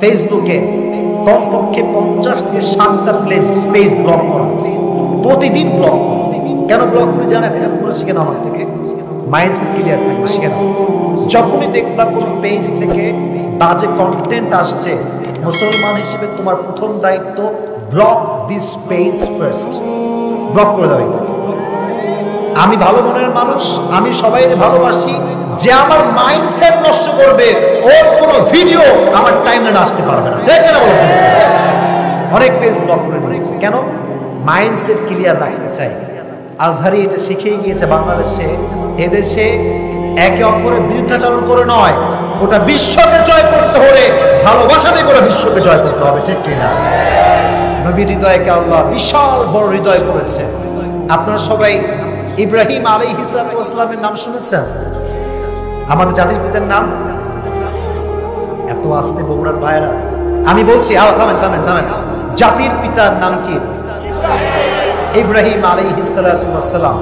ফেসবুকে কমপক্ষে 50 থেকে 60টা পেজ ব্লক করা আছে, প্রতিদিন ব্লক। কেন ব্লক করে জানেন? এটা পুরো শিখে নাও আমার থেকে, মাইন্ডসেট ক্লিয়ার থাকবে, শিখে নাও। যখনই দেখবা কোনো পেজ থেকে বাজে কন্টেন্ট আসছে, মুসলমান হিসেবে তোমার প্রথম দায়িত্ব block this page first, block করে দাও এটা। আমি ভালো মনের মানুষ, আমি সবাই ভালোবাসি, যে আমার মাইন্ডসেট নষ্ট করবে ওর কোনো ভিডিও আমার টাইমলাইনে আসতে পারবে না। দেখেন না, বলছো অনেক পেজ ব্লক করে দিয়েছে। কেন? মাইন্ডসেট ক্লিয়ার রাখতে চাই। আজহারি এটা শিখেই গিয়েছে বাংলাদেশে, এদেশে একে অপরের বিরুদ্ধাচরণ করে নয়, ওটা বিশ্বকে জয় করতে হলে ভালোবাসাতে করে বিশ্বকে জয় করতে হবে, ঠিক কিনা? নবীর হৃদয়কে আল্লাহ বিশাল বড় হৃদয় করেছে। আপনারা সবাই ইব্রাহিম আলাইহিস সালামের নাম শুনেছেন? আমাদের জাতির পিতার নাম এত আস্তে বগুড়ার ভাইরা, আমি বলছি থামেন। জাতির পিতার নাম কি? ইব্রাহিম আলাইহিস সালাম।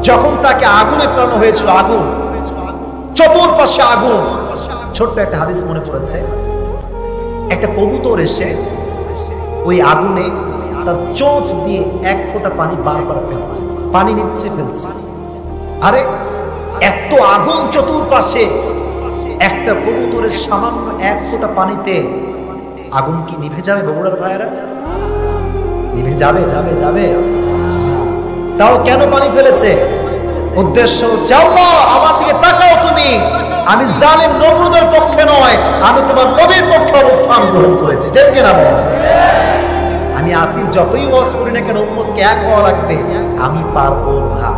যখন তাকে আগুনে ফেলানো হয়েছিল, আগুন, চতুর্পাশে আগুন, ছোট্ট একটা হাদিস মনে পড়েছে, একটা কবুতর এসে ওই আগুনে তার চোঁচ দিয়ে এক ফোঁটা পানি বারবার ফেলছে, পানি নিচ্ছে ফেলছে। আরে এত আগুন চতুর্পাশে, একটা কবুতরের সামান্য এক ফোঁটা পানিতে আগুন কি নিভে যাবে? বগুড়ার ভাইয়েরা, নিভে যাবে? তাও কেন পানি ফেলেছে? উদ্দেশ্য হচ্ছে আল্লাহ আমার দিকে তাকাও তুমি, আমি জালিম নমরুদের পক্ষে নয়, আমি তোমার নবীর পক্ষে অবস্থান গ্রহণ করেছি, ঠিক কিনা বল? আমি আসিফ যতই ওয়াজ করি না কেন, উম্মতকে এক হওয়া লাগবে, আমি পারবো না।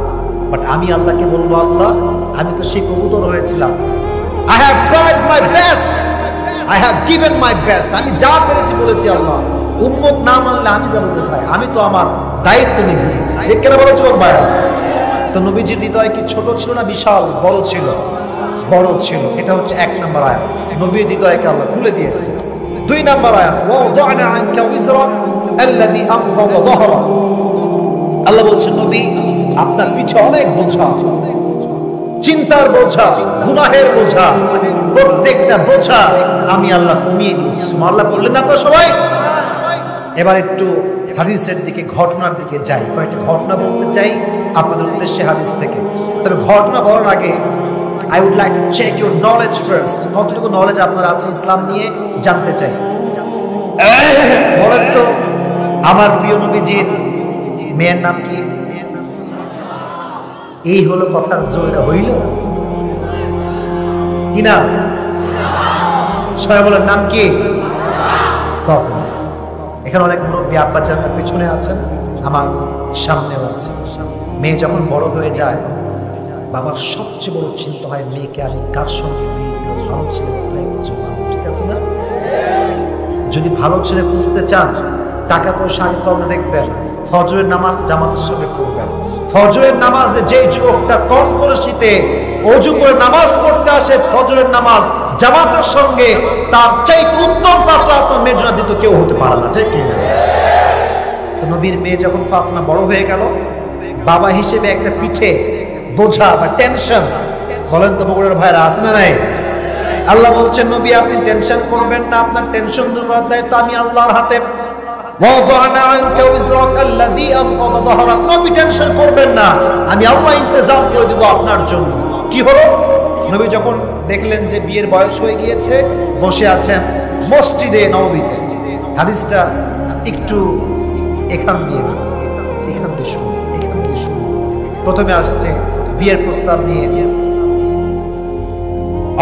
বাট আমি আল্লাহকে বলবো, আল্লাহ আমি তো সেই কবুতর হয়েছিলাম, I have tried my best, I have given my best, আমি যা পেরেছি বলেছি। আল্লাহ উম্মত না মানলে আমি যাবো কোথায়? আমি তো আমার দায়িত্ব নিভিয়েছি, ঠিক কিনা বলো যুবক ভাইরা? তো নবীজির হৃদয় কি ছোট ছিল না বিশাল বড় ছিল? বড় ছিল। এটা হচ্ছে 1 নম্বর আয়াত, নবীর হৃদয়কে আল্লাহ খুলে দিয়েছে। 2 নম্বর আয়াত, ওয়াদানা আনকা উযরাক আল্লাযী আনকাযা যাহরাক। আল্লাহ বলছেন নবী আপনার পিঠে অনেক বোঝা, চিন্তার বোঝা, গুনাহের বোঝা, প্রত্যেকটা বোঝা আমি আল্লাহ কমিয়ে দিয়েছি। সুবহানাল্লাহ বললেন না আপনারা সবাই? এবার একটু হাদিসের দিকে, ঘটনার দিকে যাই। কয়েকটা ঘটনা বলতে চাই আপনাদের উদ্দেশ্যে হাদিস থেকে। তবে ঘটনা বলার আগে I would like to check your knowledge first. কতটুকু নলেজ আপনার আছে ইসলাম নিয়ে জানতে চাই। বলেন তো আমার প্রিয় নবীজির মেয়ের নাম কি? এই হলো কথার জোরটা, হইল কি না? সবাই বলেন নাম কি? ফাতেমা। এখানে অনেক মুরব্বী আব্বা জানতার পেছনে আছেন, আমার সামনেও আছে। মেয়ে যখন বড় হয়ে যায়, বাবার সবচেয়ে বড় চিন্তা হয় মেয়েকে আমি কার সঙ্গে বিয়ে দিব, ভালো ছেলে কোথায় খুঁজবো, ঠিক আছে না? যদি ভালো ছেলে খুঁজতে চান, টাকা পয়সা আগে পাওয়া দেখবেন, ফজরের নামাজ জামাতের সঙ্গে পড়বেন। ফজরের নামাজে যে যুবকটা কম করে শীতে অজু করে নামাজ পড়তে আসে, ফজরের নামাজ জামাতের সঙ্গে, তার চাইতে উত্তম পাত্র আপনার মেয়ের জন্য দিতে কেউ হতে পারে না, ঠিক কিনা? তো নবীর মেয়ে যখন ফাতেমা বড় হয়ে গেল, বাবা হিসেবে একটা পিঠে বোঝা বা টেনশন, বলেন তো বগুড়ার ভাইরা আছে না নাই? আল্লাহ বলছেন নবী আপনি টেনশন করবেন না, আপনার টেনশন দূর করার দায়িত্ব আমি আল্লাহর হাতে। ওয়াদানা আনকা উযরাক আল্লাযী আনকাযা যাহরাক। নবী টেনশন করবেন না, আমি আল্লাহ ইন্তজাম করে দেব আপনার জন্য। কি হলো? নবী যখন দেখলেন যে বিয়ের বয়স হয়ে গিয়েছে, বসে আছেন মসজিদে নববীতে। হাদিসটা একটু এখান দিয়ে শুনুন। প্রথমে আসছে বিয়ের প্রস্তাব নিয়ে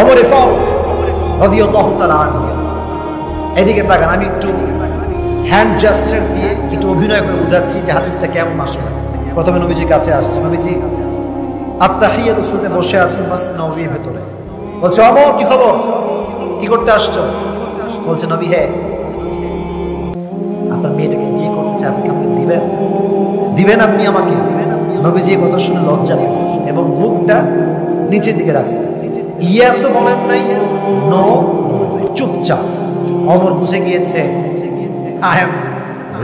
ওমর ফারুক রাদিয়াল্লাহু তাআলা আনহু। এদিকে তাকান, আমি একটু হ্যান্ড জেস্টার দিয়ে একটু অভিনয় করে বোঝাচ্ছি যে হাদিসটা কেমন আসলে। প্রথমে নবীজির কাছে আসছে, নবীজি আত্তাহিয়াতু সুতে বসে আছেন মসজিদ নববীর ভেতরে। বলছে ওমর কি খবর, কি করতে আসছো? বলছে নবী হ্যাঁ আপনার মেয়েটাকে বিয়ে করতে চাই, আপনি আমাকে দিবেন আপনি আমাকে? নবীজি কথা শুনে লজ্জা পেয়েছে এবং মুখটা নিচের দিকে রাখছে। ইয়াসও বলেন নাই, নো বলেন নাই, চুপচাপ। ওমর বুঝে গিয়েছে আই এম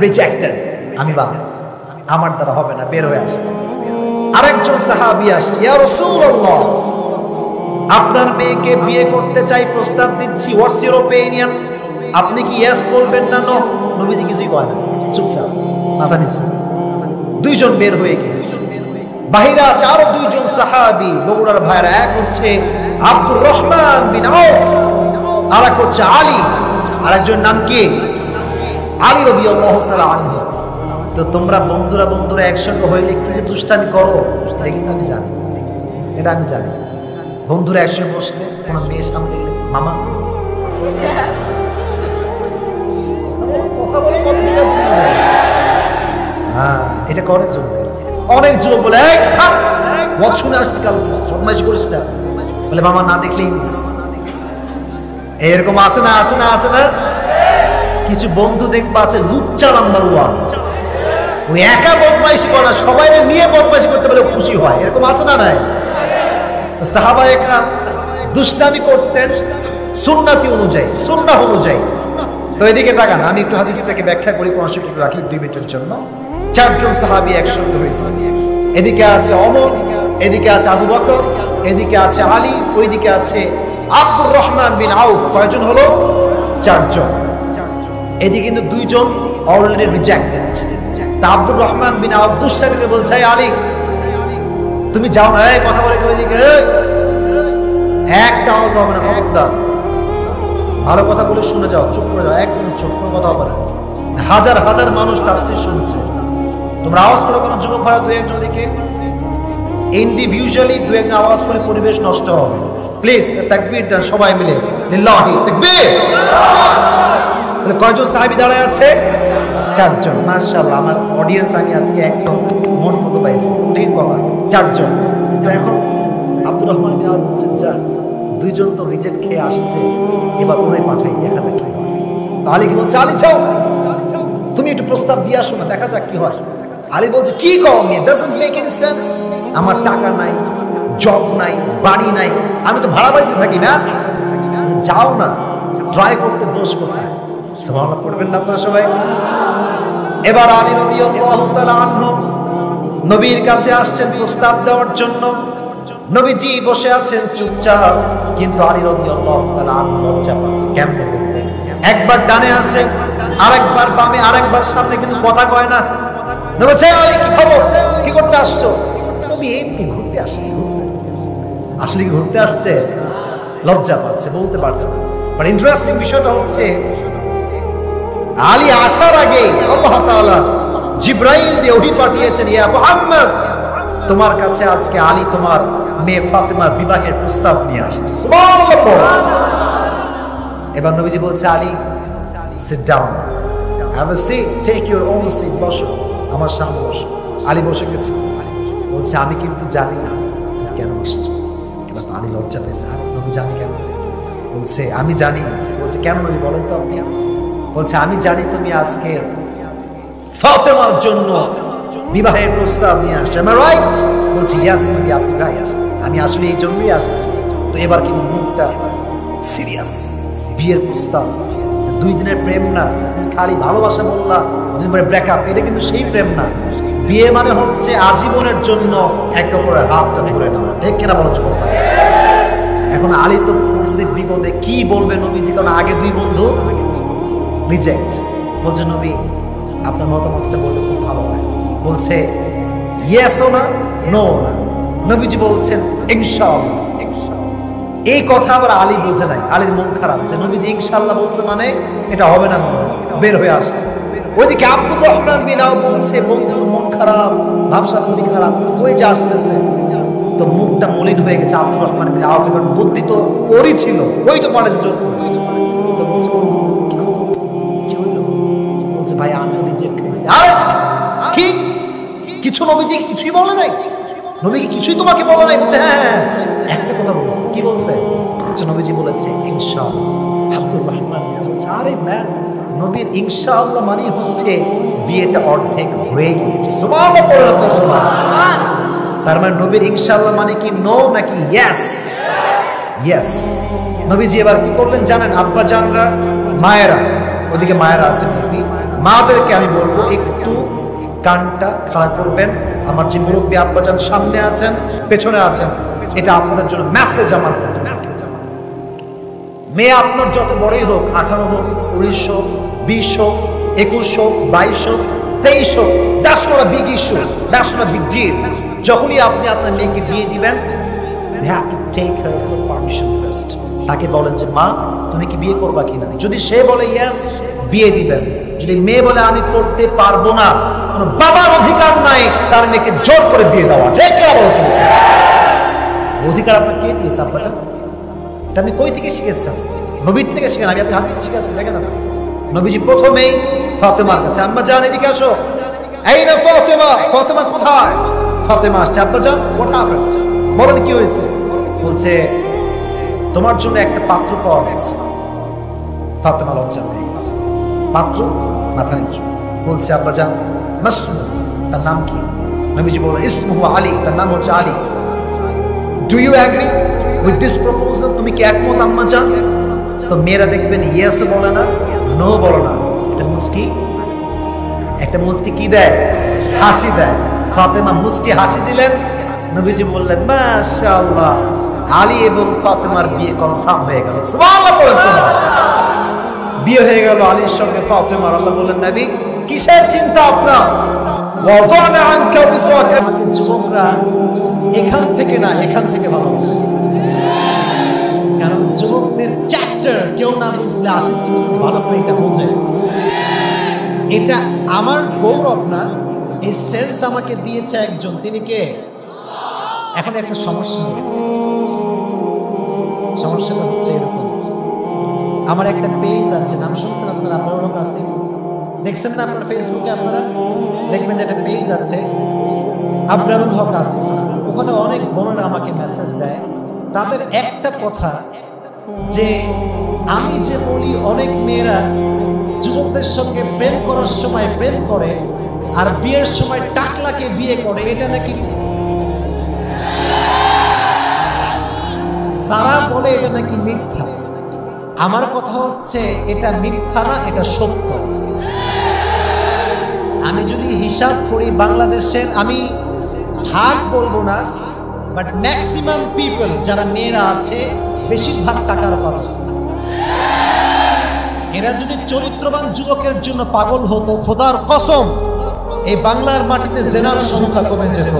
রিজেক্টেড, আমি বাদ, আমার দ্বারা হবে না, বের হয়ে আসছে। আরেকজন সাহাবী আসছে, ইয়া রাসূলুল্লাহ আপনার মেয়েকে বিয়ে করতে চাই, প্রস্তাব দিচ্ছি, হোয়াটস ইউর ওপিনিয়ন? আপনি কি ইয়েস বলবেন না নো? নবীজি কিছুই কয় না, চুপচাপ মাথা নিচে। দুইজন বের হয়ে গিয়েছে, বাহিরে আছে আরো দুইজন সাহাবী বগুড়ার ভাইরা। এক হচ্ছে আব্দুর রহমান বিন আউফ, আর এক হচ্ছে আলী, আর একজন নাম কি আলী রাদিয়াল্লাহু তাআলা আনহু। তো তোমরা বন্ধুরা একসঙ্গে হইলে কি যে দুষ্টামি করো, এটা কিন্তু আমি জানি, এটা আমি জানি। বন্ধুরা একসঙ্গে বসলে কোন মেয়ে সামনে এলে মামা কথা বলে কথা, ঠিক আছে? হ্যাঁ, এটা করে যুবক। অনেক যুবক বলে শুনে আসছি কাল বদমাইশি করিস না, বলে মামা না দেখলেই মিস। এরকম আছে না, আছে না, আছে না? কিছু বন্ধু দেখবা আছে লুচ্চা নাম্বার ওয়ান, ওই একা বদমাইশি করে না, সবাই নিয়ে বদমাইশি করতে পারলে খুশি হয়। এরকম আছে না নাই? সাহাবা একরাম দুষ্টামি করতেন সুন্নতি অনুযায়ী, সুন্নাহ অনুযায়ী। তো এদিকে তাকান, আমি একটু হাদিসটাকে ব্যাখ্যা করি, কনসেপ্ট একটু রাখি 2 মিনিটের জন্য। 4 জন সাহাবী একসঙ্গে হয়েছে, এদিকে আছে ওমর, এদিকে আছে আবু বকর, এদিকে আছে আলী, ওইদিকে আছে আব্দুর রহমান বিন আউফ। কয়জন হলো? 4 জন। এদিকে কিন্তু 2 জন অলরেডি রিজেক্টেড। তা আব্দুর রহমান বিন আউফ দুষ্টামিকে বলছে, আলী তুমি যাও না, এই কথা বলে কেউ এদিকে একটা আওয়াজ হবে না, খবরদার। ভালো কথা বলে শুনে যাও, চুপ করে যাও, একদম চুপ, কোনো কথা হবে না। হাজার হাজার মানুষ তাফসীর শুনছে, তোমরা আওয়াজ করে কোনো যুবক ভাই 2-1 দিকে ইন্ডিভিজুয়ালি 2-1 আওয়াজ করে পরিবেশ নষ্ট হবে। প্লিজ তাকবীর দেন সবাই মিলে, লিল্লাহি তাকবীর। তাহলে কয়জন সাহাবী দাঁড়ায় আছে? 4 জন। মাশাআল্লাহ, আমার অডিয়েন্স আমি আজকে একদম মন মতো পাইছি, ঠিক কথা, 4 জন। তো এখন আব্দুর রহমান বিন আউফ বলছেন, যা 2 জন তো রিজেক্ট খেয়ে আসছে, এবার ওরাই পাঠাই, দেখা যাক কি হয়। আলী কি বলছে, আলী যাও, তুমি একটু প্রস্তাব দিয়ে আসো না, দেখা যাক কি হয়। আলী বলছে, কি কও me, doesn't make any sense, আমার টাকা নাই, জব নাই, বাড়ি নাই, আমি তো ভাড়া বাড়িতে থাকি না, যাও না, ট্রাই করতে দোষ কোথায়? সুবহানাল্লাহ পড়বেন না আপনারা সবাই? এবার আলী রাদিয়াল্লাহু তাআলা আনহু নবীর কাছে আসছেন প্রস্তাব দেওয়ার জন্য। নবীজি বসে আছেন চুপচাপ, কিন্তু আলী রাদিয়াল্লাহু তাআলা আনহু লজ্জা পাচ্ছে। কেমনে? একবার ডানে আসে, আরেকবার বামে, আরেকবার সামনে, কিন্তু কথা কয় না। নবী বলছে, আলী কি খবর, কি করতে আসছো? নবী এমনি ঘুরতে আসছে। আসলে কি ঘুরতে আসছে? লজ্জা পাচ্ছে, বলতে পারছে না। বাট ইন্টারেস্টিং বিষয়টা হচ্ছে, আলী আসার আগে আল্লাহ তাআলা জিবরাইল দিয়ে ওহী পাঠিয়েছেন, ইয়া মুহাম্মদ, তোমার কাছে আজকে আলী তোমার মেয়ে ফাতেমার বিবাহের প্রস্তাব নিয়ে আসছে। সুবহানাল্লাহ। এবার নবীজি বলছে, Ali sit down, have a seat, take your own seat, বসো, আমার সামনে বসো। আলী বসে গেছে, বলছে, আমি কিন্তু জানি না কেন এসছো। এবার আলী লজ্জা পেয়েছে, আর নবী জানি কেন? বলছে, আমি জানি। বলছে, কেন নবী বলেন তো আপনি? বলছে, আমি জানি তুমি আজকে ফাতেমার জন্য বিবাহের প্রস্তাব নিয়ে আসছে। Am I right? বলছি, ইয়েস নবী, আপনি রাইট, আমি আসলে এই জন্যই আসছি। তো এবার কিন্তু মুখটা সিরিয়াস, বিয়ের প্রস্তাব, 2 দিনের প্রেম না, খালি ভালোবাসা বললা, ব্রেকআপ, এটা কিন্তু সেই প্রেম না। বিয়ে মানে হচ্ছে আজীবনের জন্য একে অপরের হাতটা ধরে নেওয়া, ঠিক কিনা বলো যুবক? এখন আলী তো পড়ছে বিপদে, কি বলবে নবীজি, কারণ আগে 2 বন্ধু রিজেক্ট। বলছে, নবী আপনার মতামতটা বললে খুব ভালো হয়। বলছে, ইয়েসও না, নো না। নবীজি বলছেন, ইনশাআল্লাহ। এই কথা আবার আলী বলছে নাই, আলীর মন খারাপ যে নবীজি ইনশাআল্লাহ বলছে মানে এটা হবে না, মনে বের হয়ে আসছে। ওইদিকে আব্দুর রহমান বিন আউফ বলছে, বন্ধুর মন খারাপ, ভাবসা খুবই খারাপ, ওই যে আসতেছে, তো মুখটা মলিন হয়ে গেছে আব্দুর রহমান বিন আউফ। এবার বুদ্ধি তো ওরই ছিল, ওই তো পারে জোর করে। তো বলছে, কি হইলো? বলছে, ভাই আমি রিজেক্ট খেয়েছি। আরে কি কিছু নবীজি কিছুই বলে নাই? নবী কি কিছুই তোমাকে বলে নাই? বলছে, হ্যাঁ একটা কথা বলছে। কি বলছে? নবীজি বলেছে, ইনশাআল্লাহ। আব্দুর রহমান বলছে, আরে ম্যান, নবীর ইনশাআল্লাহ মানে হচ্ছে বিয়েটা অর্ধেক হয়ে গিয়েছে। সুবহানাল্লাহ। তার মানে নবীর ইনশাআল্লাহ মানে কি নো নাকি ইয়েস? ইয়েস। নবীজি এবার কি করলেন জানেন? আব্বা জানরা, মায়েরা, ওদিকে মায়েরা আছে, মাদেরকে আমি বলবো একটু কানটা খাড়া করবেন। আমার যে মুরব্বী আব্বাজান সামনে আছেন, পেছনে আছেন, এটা আপনাদের জন্য মেসেজ। আমার মেয়ে আপনার যত বড়ই হোক, 18 হোক, 19 হোক, 20 হোক, 21 হোক, 22 হোক, 23 হোক, that's not a big issue, that's not a big deal. যখনই আপনি আপনার মেয়েকে বিয়ে দিবেন, you have to take her for permission first. তাকে বলেন যে মা তুমি কি বিয়ে করবা কিনা। যদি সে বলে ইয়েস, বিয়ে দিবেন। যদি মেয়ে বলে আমি করতে পারবো না, কোনো বাবার অধিকার নাই তার মেয়েকে জোর করে বিয়ে দেওয়া। ঠিক না বলছো? অধিকার আপনার কে দিয়েছে আব্বাজান? এটা আপনি কই থেকে শিখেছেন? নবীর থেকে শিখেন। আমি আপনি হাদিস শিখাচ্ছি, দেখেন আপনি। নবীজি প্রথমেই ফাতেমার কাছে, আম্মাজান এদিকে আসো। এই না ফাতেমা, ফাতেমা কোথায়? ফাতেমা আসছে, আব্বাজান হোয়াট হ্যাপেন্ড? বলেন কি হয়েছে? বলছে তোমার জন্য একটা পাত্র পাওয়া গেছে। ফাতেমা লজ্জা পেয়ে গেছে। পাত্র? মাথা নিচু। বলছে আব্বাজান মাসমু, তার নাম কি? নবীজি বললেন ইসমুহু আলী, তার নাম হচ্ছে Ali. Do you agree with this proposal? তুমি কি একমত আম্মাজান? তো মেয়েরা দেখবেন ইয়েস বলে না, নো বলে না, একটা মুচকি কি দেয়? হাসি দেয়। ফাতেমা মুচকি হাসি দিলেন। নবীজি বললেন মাশাআল্লাহ, আলী এবং ফাতেমার বিয়ে কনফার্ম হয়ে গেল। সুবহানাল্লাহ বলেন তো। বিয়ে হয়ে গেল আলীর সঙ্গে ফাতেমার। আল্লাহ বললেন নবী কিসের চিন্তা আপনার? ওয়াদানা আনকা বিসরাক। আমাদের যুবকরা এখান থেকে না এখান থেকে ভালোবাসে, কারণ যুবকদের চ্যাপ্টার কেউ না বুঝলে আসে কিন্তু ভালো করে এটা বোঝে। এটা আমার গৌরব না, এই সেন্স আমাকে দিয়েছে একজন। তিনি কে? এখন একটা সমস্যা হয়েছে। সমস্যাটা হচ্ছে এরকম, আমার একটা পেজ আছে, নাম শুনছেন আপনারা? আবরারুল হক আসিফ, দেখছেন না আপনার ফেসবুকে? আপনারা দেখবেন যে একটা পেজ আছে আবরারুল হক আসিফ। ওখানে অনেক বোনেরা আমাকে মেসেজ দেয়। তাদের একটা কথা যে আমি যে বলি অনেক মেয়েরা যুবকদের সঙ্গে প্রেম করার সময় প্রেম করে আর বিয়ের সময় টাকলাকে বিয়ে করে, এটা নাকি তারা বলে এটা নাকি মিথ্যা। আমার কথা হচ্ছে এটা মিথ্যা না, এটা সত্য। আমি যদি হিসাব করি বাংলাদেশের, আমি ভাগ বলবো না, বাট ম্যাক্সিমাম পিপল যারা মেয়েরা আছে বেশিরভাগ টাকার পাগল। এরা যদি চরিত্রবান যুবকের জন্য পাগল হতো, খোদার কসম এই বাংলার মাটিতে জেনার সংখ্যা কমে যেত,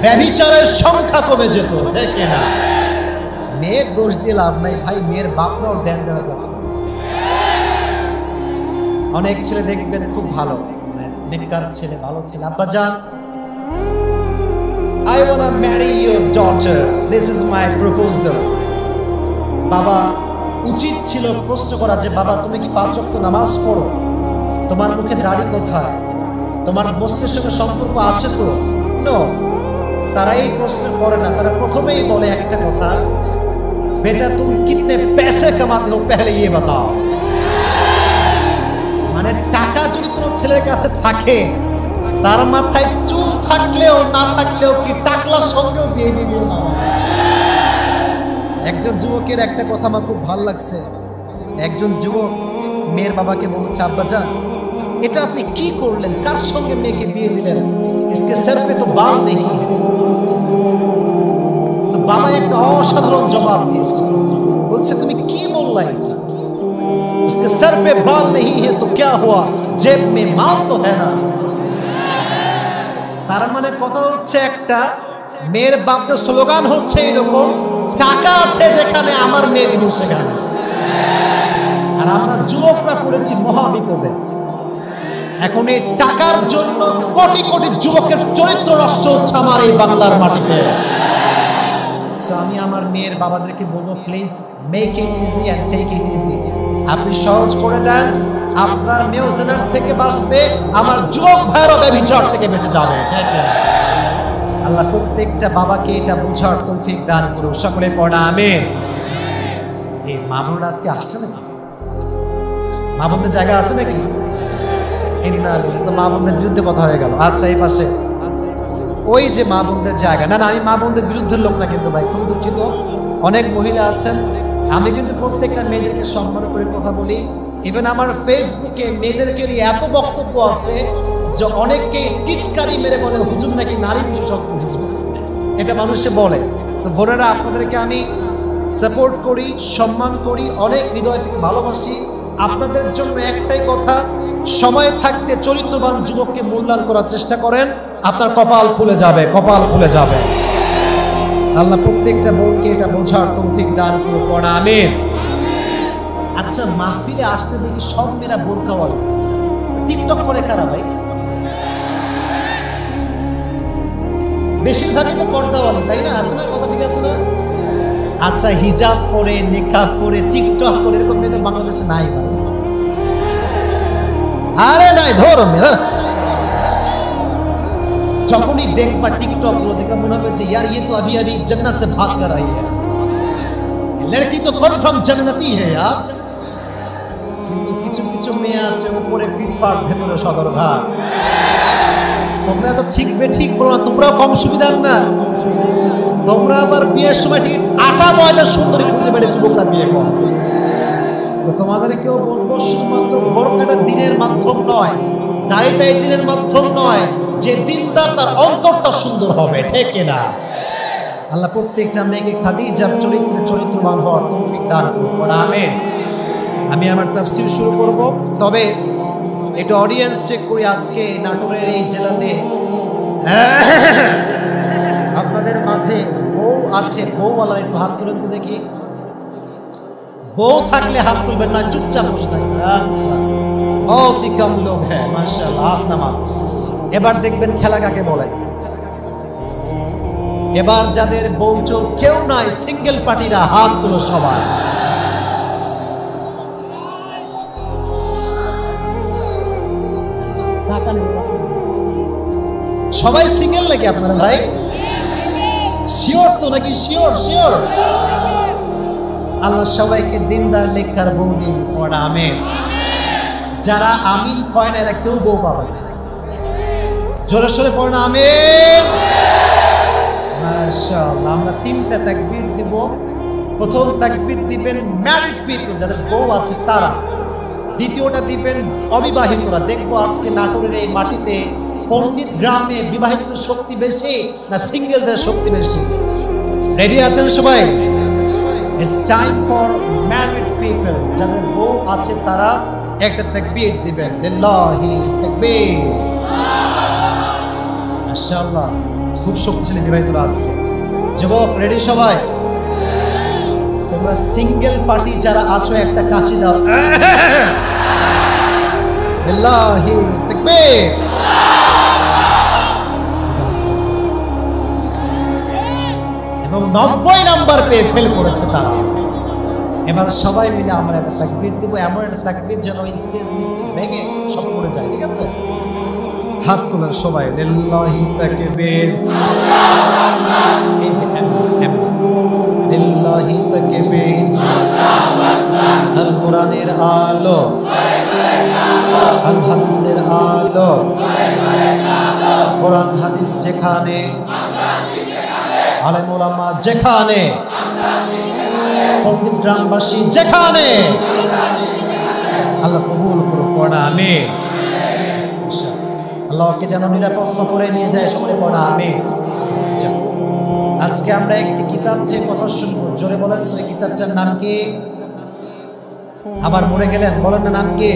ব্যভিচারের সংখ্যা কমে যেত। দেখে না, মেয়ের দোষ দিয়ে লাভ নাই ভাই, মেয়ের বাপরাও ডেঞ্জারাস আছে। অনেক ছেলে দেখবেন খুব ভালো, নেককার ছেলে, ভালো ছেলে, আব্বাজান I wanna marry your daughter, this is my proposal। বাবা উচিত ছিল প্রশ্ন করা যে বাবা তুমি কি 5 ওয়াক্ত নামাজ পড়ো? তোমার মুখে দাড়ি কোথায়? তোমার মস্তিষ্কের সঙ্গে সম্পর্ক আছে তো? নো, তারা এই প্রশ্ন করে না। তারা প্রথমেই বলে একটা কথা, বেটা তুমি কিতনে पैसे कमाते हो पहले ये बताओ। মানে টাকা যদি কোনো ছেলের কাছে থাকে, তার মাথায় চুল থাকলেও না থাকলেও কি টাকলার সঙ্গেও বিয়ে দিয়ে দিল। একজন যুবকের একটা কথা আমার খুব ভালো লাগছে। একজন যুবক মেয়ের বাবাকে বলছে আব্বাজান এটা আপনি কি করলেন, কার সঙ্গে মেয়েকে বিয়ে দিলেন? इसके सर पे तो बाल नहीं है। তো বাবা একটা অসাধারণ জবাব দিয়েছে, বলছে তুমি কি বললা এটা? उसके सर पे बाल नहीं है तो क्या हुआ, जेब में माल तो है ना। তার মানে কথা হচ্ছে একটা, মেয়ের বাপদের স্লোগান হচ্ছে এরকম, টাকা আছে যেখানে আমার মেয়ে দিব সেখানে। আর আমরা যুবকরা পড়েছি মহা বিপদে। এখন এই টাকার জন্য কোটি কোটি যুবকের চরিত্র নষ্ট হচ্ছে আমার এই বাংলার মাটিতে। আমি আমার মেয়ের বাবাদেরকে বলবো please make it easy and take it easy. আপনি সহজ করে দেন, আপনার মেয়েও জেনার থেকে বাঁচবে, আমার যুবক ভাইয়েরও ব্যভিচার থেকে বেঁচে যাবে। আল্লাহ প্রত্যেকটা বাবাকে এটা বুঝার তৌফিক দান করুন। সকলে পড়া আমিন। এই মামুন আজকে আসছে নাকি? মামুনদের জায়গা আছে নাকি? মা বোনদের বিরুদ্ধে কথা হয়ে গেল। আচ্ছা এই পাশে ওই যে মা বোনদের জায়গা, না না আমি মা বোনদের বিরুদ্ধের লোক না কিন্তু ভাই, খুব দুঃখিত। অনেক মহিলা আছেন, আমি কিন্তু প্রত্যেকটা মেয়েদেরকে সম্মান করে কথা বলি। ইভেন আমার ফেসবুকে মেয়েদেরকে নিয়ে এত বক্তব্য আছে যে অনেককে টিটকারি মেরে বলে হুজুর নাকি নারী বিশেষজ্ঞ, এটা মানুষে বলে। তো বোনেরা আপনাদেরকে আমি সাপোর্ট করি, সম্মান করি, অনেক হৃদয় থেকে ভালোবাসি। আপনাদের জন্য একটাই কথা, সময় থাকতে চরিত্রবান যুবককে মূল্যায়ন করার চেষ্টা করেন, আপনার কপাল খুলে যাবে, কপাল খুলে যাবে। আল্লাহ প্রত্যেকটা বোনকে এটা বোঝার তৌফিক দান করুন, পড়া আমিন। আচ্ছা, মাহফিলে আসতে দেখি সব মেয়েরা বোরকাওয়ালা, টিকটক করে কারা ভাই? বেশিরভাগই তো পর্দাওয়ালা, তাই না? আছে না কথা, ঠিক আছে না? আচ্ছা, হিজাব পরে, নিকাব পরে, টিকটক করে এরকম মেয়ে তো বাংলাদেশে নাই ভাই। আরে নাই, ধরো মেয়েরা যখনই দেখবা টিকটক গুলো দেখবা মনে হবে যে यार ये तो अभी अभी जन्नत से भाग कर आई है, लड़की तो कन्फर्म जन्नती है यार। কিন্তু কিছু কিছু মেয়ে আছে উপরে ফিটফাট, ভেতরে সদরঘাট। তোমরা তো ঠিক ঠিক বলো না, তোমরাও কম সুবিধার না। তোমরা আবার বিয়ের সময় ঠিক আটা ময়দা সুন্দরী খুঁজে বেড়ে যুবকরা বিয়ে করো। তো তোমাদেরকেও বলবো, শুধুমাত্র বোরকাটা দিনের মাধ্যম নয়, দাড়িটাই দিনের মাধ্যম নয়, যে দিনদার তার অন্তরটা সুন্দর হবে, ঠিক কিনা? আল্লাহ প্রত্যেকটা মেয়েকে খাদিজার চরিত্রে চরিত্রবান হওয়ার তৌফিক দান করুন, আমিন। আমি আমার তাফসীর শুরু করব, তবে একটু অডিয়েন্স চেক করি। আজকে নাটোরের এই জেলাতে আপনাদের মাঝে বউ আছে, বউওয়ালার একটু হাত তুলেন তো দেখি। বউ থাকলে হাত তুলবেন না, চুপচাপ বসে থাকবেন। আচ্ছা, बहुत ही कम लोग हैं माशाल्लाह, हाथ नामान। এবার দেখবেন খেলা কাকে বলে। এবার যাদের বউ চোখ কেউ নাই, সিঙ্গেল পার্টিরা হাত তুলো সবাই। সবাই সিঙ্গেল নাকি আপনারা ভাই? শিওর তো নাকি? Sure sure. আল্লাহ সবাইকে দিনদার নেককার বউ দিয়ে দিন, আমিন। যারা আমিন কয় না এরা কেউ বউ পাবে না। জোরে সোরে পড়েন আমিন। মাশাআল্লাহ। আমরা তিনটা তাকবীর দিব। প্রথম তাকবীর দিবেন ম্যারিড পিপল, যাদের বউ আছে তারা। দ্বিতীয়টা দিবেন অবিবাহিতরা। দেখবো আজকে নাটোরের এই মাটিতে পণ্ডিত গ্রামে বিবাহিতদের শক্তি বেশি না সিঙ্গেলদের শক্তি বেশি? রেডি আছেন সবাই? It's time for married people, যাদের বউ আছে তারা একটা তাকবীর দিবেন, লিল্লাহি তাকবীর। মাশাআল্লাহ, খুব শক্তিশালী বিবাহিতরা আজকে। যুবক রেডি সবাই? তোমরা সিঙ্গেল পার্টি যারা আছো একটা কাশি দাও, লিল্লাহি তাকবীর। এবং 90 নাম্বার পেয়ে ফেল করেছে তারা। এবার সবাই মিলে আমরা একটা তাকবীর দিব, এমন একটা তাকবীর যেন স্টেজ মিস্টেজ ভেঙে সব পড়ে যায়, ঠিক আছে? হাত তোলেন সবাই, লিল্লাহি তাকবীর। এই যে লিল্লাহি তাকবীর। আল কোরআনের আলো, আল হাদিসের আলো, কোরআন হাদিস যেখানে, আলেম ওলামা যেখানে, পণ্ডিত গ্রামবাসী যেখানে, আল্লাহ কবুল করুন, পড়া আমিন। আল্লাহকে যেন নিরাপদ সফরে নিয়ে যায়, সফরে পড়া আমিন। আজকে আমরা একটি কিতাব থেকে কথা শুনবো। জোরে বলেন তো, এই কিতাবটার নাম কি? আবার মরে গেলেন, বলেন না নাম কি?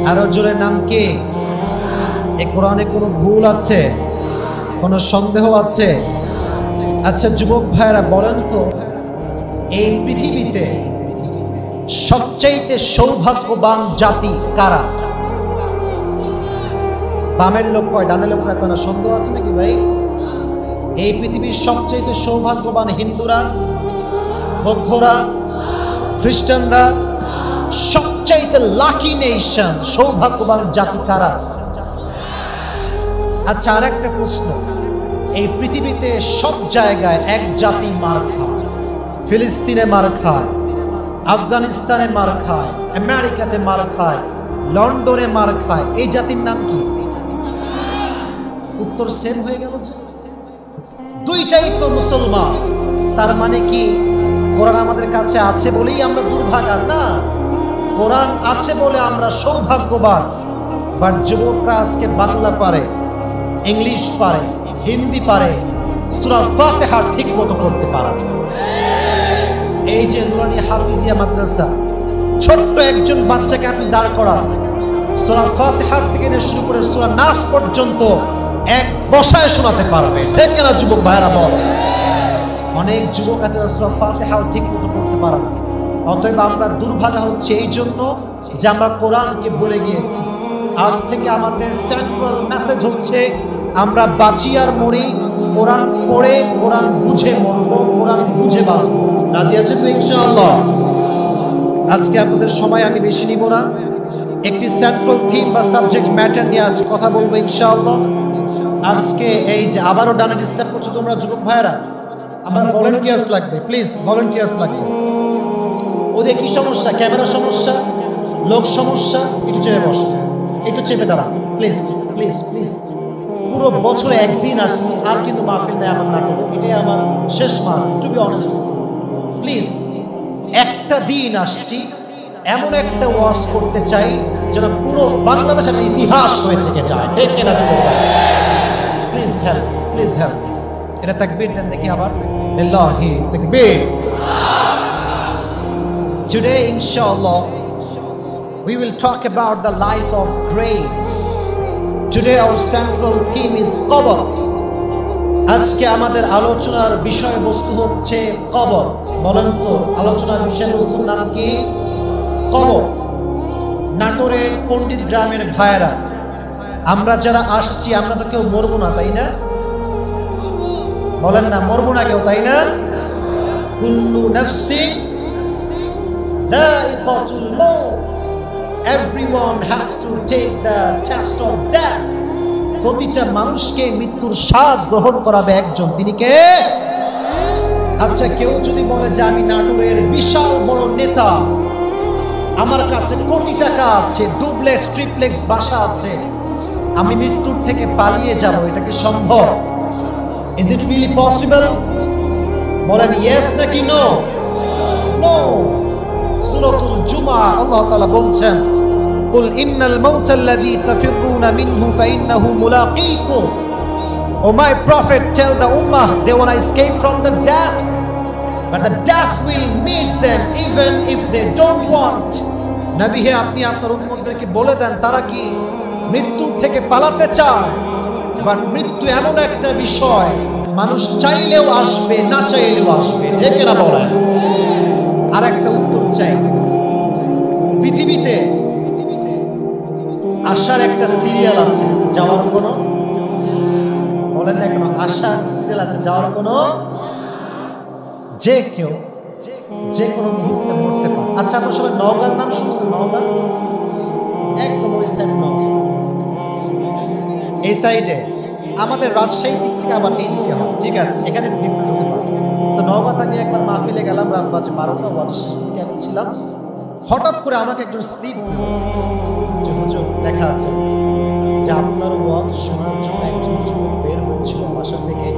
আরো জোরে নাম কি? এই কোরআনে কোনো ভুল আছে? কোনো সন্দেহ আছে? আচ্ছা যুবক ভাইরা বলেন তো, এই পৃথিবীতে সবচাইতে সৌভাগ্যবান জাতি কারা? বামের লোক কয়, ডানের লোক কয় না? সন্দেহ আছে নাকি ভাই? এই পৃথিবীর সবচাইতে সৌভাগ্যবান হিন্দুরা, বৌদ্ধরা, খ্রিস্টানরা, সবচাইতে লাকি নেশন, সৌভাগ্যবান জাতি কারা? আচ্ছা আর একটা প্রশ্ন, এই পৃথিবীতে সব জায়গায় এক জাতি মার খায়। ফিলিস্তিনে মার খায়, আফগানিস্তানে মার খায়, আমেরিকাতে মার খায়, লন্ডনে মার খায়, এই জাতির নাম কি? উত্তর সেম হয়ে গেল যে দুইটাই তো মুসলমান। তার মানে কি কোরআন আমাদের কাছে আছে বলেই আমরা দুর্ভাগা? না, কোরআন আছে বলে আমরা সৌভাগ্যবান। বাট যুবকরা আজকে বাংলা পারে, ইংলিশ পারে, হিন্দি পারে, সূরা ফাতিহা ঠিক মতো করতে পারে না। এই যে নুরানি হাফিজিয়া মাদ্রাসা, ছোট্ট একজন বাচ্চাকে আপনি দাঁড় করান, সূরা ফাতিহার থেকে নিয়ে শুরু করে সূরা নাস পর্যন্ত এক বসায় শোনাতে পারবে, ঠিক না যুবক ভাইরা? বল। অনেক যুবক আছে সূরা ফাতিহাও ঠিক মতো পড়তে পারে না। অতএব আমরা দুর্ভাগা হচ্ছে এই জন্য যে আমরা কোরআনকে ভুলে গিয়েছি। আজ থেকে আমাদের সেন্ট্রাল মেসেজ হচ্ছে আমরা বাঁচি আর মরি, কোরআন পড়ে কোরআন বুঝে মরবো, কোরআন বুঝে বাঁচবো। রাজি আছেন তো ইনশাআল্লাহ? আজকে আপনাদের সময় আমি বেশি নিব না, একটি সেন্ট্রাল থিম বা সাবজেক্ট ম্যাটার নিয়ে আজ কথা বলবো ইনশাআল্লাহ। আজকে এই যে আবারও ডানে ডিস্টার্ব করছো তোমরা যুবক ভাইয়েরা, আমার ভলান্টিয়ার্স লাগবে, প্লিজ ভলান্টিয়ার্স লাগবে। ওদের কি সমস্যা? ক্যামেরা সমস্যা, লোক সমস্যা? একটু চেপে বসো, একটু চেপে দাঁড়া প্লিজ প্লিজ প্লিজ। পুরো বছরে একদিন আসছি, আর কিন্তু মাহফিল নেই আমার নাটকে, এটাই আমার শেষ মাহ, টু বি অনেস্ট। প্লিজ একটা দিন আসছি, এমন একটা ওয়াজ করতে চাই যেন পুরো বাংলাদেশ একটা ইতিহাস হয়ে থেকে যায়, ঠিক কিনা? Please help, please help. এটা তাকবীর দেন দেখি আবার, লিল্লাহি তাকবীর। Today, inshallah, we will talk about the life of grave. Today our central theme is কবর। আজকে আমাদের আলোচনার বিষয়বস্তু হচ্ছে কবর। বলেন তো আলোচনার বিষয়বস্তুর নাম কি? কবর। নাটোরের পণ্ডিত গ্রামের ভাইয়েরা, আমরা যারা আসছি আমরা তো কেউ মরবো না, তাই না? বলেন না, মরবো না কেউ, তাই না? কুল্লু নাফসিন দাইকাতুল মউত, everyone has to take the test of death. প্রতিটা মানুষকে মৃত্যুর স্বাদ গ্রহণ করাবে একজন, তিনি কে? আচ্ছা, কেউ যদি বলে যে আমি নাটোরের বিশাল বড় নেতা, আমার কাছে কোটি টাকা আছে, ডুপ্লেক্স ট্রিপ্লেক্স বাসা আছে, আমি মৃত্যুর থেকে পালিয়ে যাব, এটা কি সম্ভব? Is it really possible? বলেন ইয়েস নাকি নো? নো। সূরাতুল জুমআ আল্লাহ তাআলা বলছেন, কুল ইন্নাল মাউতাল্লাযী তাফিরুনা মিনহু ফাইন্নাহু মুলাকীকুম। O my prophet, tell the ummah they want to escape from the death, but the death will meet them even if they don't want. নবী হে, আপনি আপনার উম্মতদেরকে বলে দেন তারা কি মৃত্যু থেকে পালাতে চায়, বাট মৃত্যু এমন একটা বিষয় মানুষ চাইলেও আসবে, না চাইলেও আসবে, ঠিক না? বলেন। আর একটা উত্তর চাই, পৃথিবীতে আসার একটা সিরিয়াল আছে, যাওয়ার কোনো? বলেন না কেন? আসার সিরিয়াল আছে, যাওয়ার কোনো? যে কেউ যে কোনো মুহূর্তে মরতে পারে। আচ্ছা, আপনার সবাই নওগাঁর নাম শুনছেন? নওগাঁ একদম ওই সাইড, নওগাঁ এই সাইডে, আমাদের রাজশাহী দিক থেকে আবার এই দিকে হয়, ঠিক আছে? এখানে ডিফারেন্ট হতে পারে। তো নওগাঁতে আমি একবার মাহফিলে গেলাম, রাত বাজে 12টা, ওয়াজের শেষ দিকে আমি ছিলাম। হঠাৎ করে আমাকে একজন স্লিপ হুজুর লেখা আছে যে আপনার ওয়াজ শোনার জন্য একজন যুবক বের হচ্ছিল বাসা থেকে।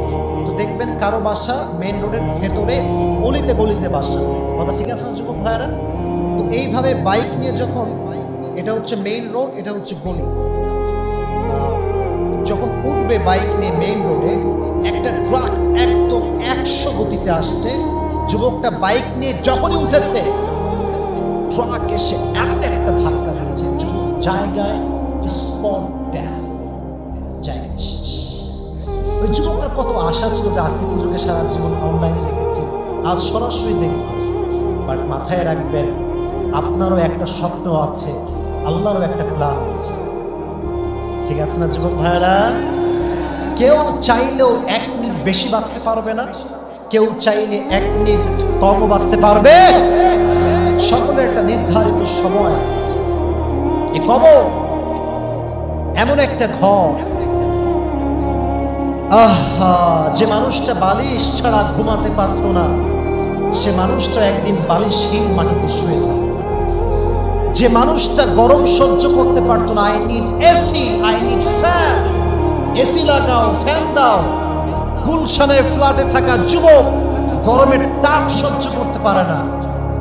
তো দেখবেন কারো বাসা মেইন রোডের ভেতরে, গলিতে গলিতে বাসা, কথা ঠিক আছে না যুবক ভাইরা? তো এইভাবে বাইক নিয়ে যখন, এটা হচ্ছে মেইন রোড, এটা হচ্ছে গলি, যখন উঠবে বাইক নিয়ে মেইন রোডে, একটা ট্রাক একদম 100 গতিতে আসছে। যুবকটা বাইক নিয়ে যখনই উঠেছে, ট্রাক এসে এমন একটা ধাক্কা দিয়েছে, যুবক জায়গায় স্পট ডেথ, জায়গায় শেষ। ওই যুবকটার কত আশা ছিল যে আসিফ হুজুরকে সারা জীবন অনলাইনে দেখেছি, আজ সরাসরি দেখব। বাট মাথায় রাখবেন, আপনারও একটা স্বপ্ন আছে, আল্লাহরও একটা প্ল্যান আছে, ঠিক আছে না যুবক ভাইরা? কেউ চাইলেও 1 মিনিট বেশি বাঁচতে পারবে না, কেউ চাইলে 1 মিনিট কম বাঁচতে পারবে। সকলের একটা নির্ধারিত সময় আছে। এই কবর এমন একটা ঘর, যে মানুষটা বালিশ ছাড়া ঘুমাতে পারতো না, সে মানুষটা একদিন বালিশহীন মাটিতে শুয়ে থাকে। যে মানুষটা গরম সহ্য করতে পারতো না, I need AC, I need fan, AC লাগাও, ফ্যান দাও। গুলশানের ফ্ল্যাটে থাকা যুবক গরমের তাপ সহ্য করতে পারে না,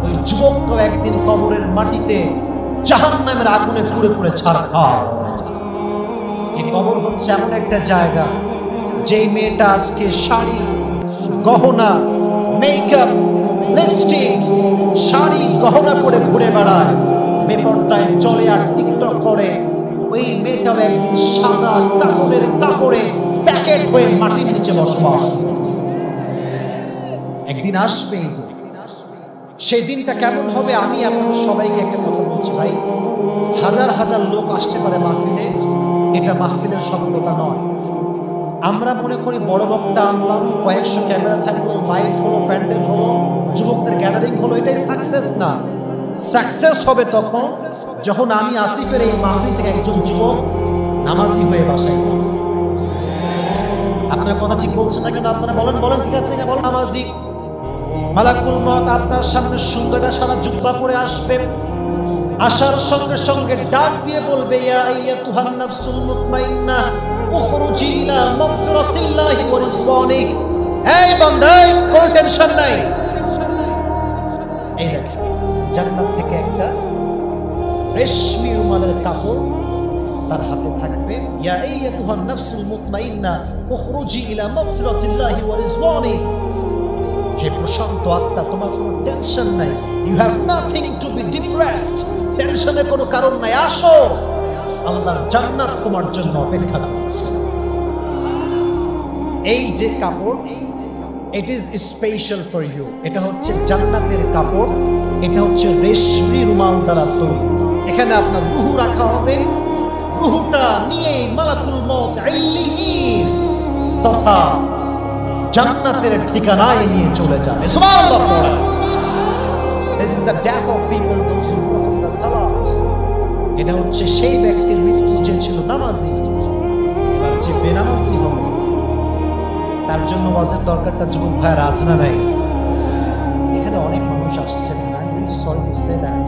ওই যুবককে একদিন কবরের মাটিতে জাহান্নামের আগুনে পুড়ে পুড়ে ছারখার। এই কবর হচ্ছে এমন একটা জায়গা, যেই মেয়েটা আজকে শাড়ি, গহনা, মেকআপ, লিপস্টিক, শাড়ি, গহনা পরে ঘুরে বেড়ায়, বেপরদায় চলে আর টিকটক করে, ওই মেয়েটাও একদিন সাদা কাপড়ের কাপড়ে প্যাকেট হয়ে মাটির নিচে বসবাস। একদিন আসবে, সেই দিনটা কেমন হবে? আমি আপনাদের সবাইকে একটা কথা বলছি ভাই, হাজার হাজার লোক আসতে পারে মাহফিলে, এটা মাহফিলের সফলতা নয়। আমরা মনে করি বড় বক্তা আনলাম, কয়েকশো ক্যামেরা থাকলো, লাইট হলো, প্যান্ডেল হলো, যুবকদের গ্যাদারিং হলো, এটাই সাকসেস না। সাকসেস হবে তখন যখন আমি আসিফের এই মাহফিল থেকে একজন যুবক নামাজি হয়ে বাসায়। আপনার কথা ঠিক বলছেন না কেন? আপনারা বলেন বলেন ঠিক আছে, বলেন। নামাজি মালাকুল মউত আপনার সামনে সুন্দর একটা সাদা জুব্বা পরে আসবে, আসার সঙ্গে সঙ্গে ডাক দিয়ে বলবে, ইয়া আইয়াতুহান নাফসুল মুতমাইন্নাহ উখরুজি ইলা মাগফিরাতিল্লাহি ওয়া রিজওয়ানিহ। এই বান্দা, কোনো টেনশন নাই। এই দেখেন, জান্নাত থেকে একটা রেশমি রুমালের কাপড় তার হাতে থাকবে। ইয়া আইয়াতুহান নাফসুল মুতমাইন্নাহ উখরুজি ইলা মাগফিরাতিল্লাহি ওয়া রিজওয়ানিহ। হে প্রশান্ত আত্মা, তোমার কোনো টেনশন নাই। You have nothing to be depressed. টেনশনের কোনো কারণ নাই। আসো, আল্লাহর জান্নাত তোমার জন্য অপেক্ষা করছে। এই যে কাপড়, it is special for you. এটা হচ্ছে জান্নাতের কাপড়, এটা হচ্ছে রেশমি রুমাল দ্বারা তৈরি। এখানে আপনার রুহু রাখা হবে, রুহুটা নিয়ে মালাকুল মউত ইল্লিয়িন তথা জান্নাতের ঠিকানায় নিয়ে চলে যাবে। সুবহানাল্লাহ। This is the death of people those who perform the salah. এটা হচ্ছে সেই ব্যক্তির মৃত্যু যে ছিল নামাজি। এবার যে বেনামাজি হবে তার জন্য ওয়াজের দরকারটা যুবক ভাইয়ের আছে না নাই? এখানে অনেক মানুষ আসছেন না, সরি টু সে দ্যাট।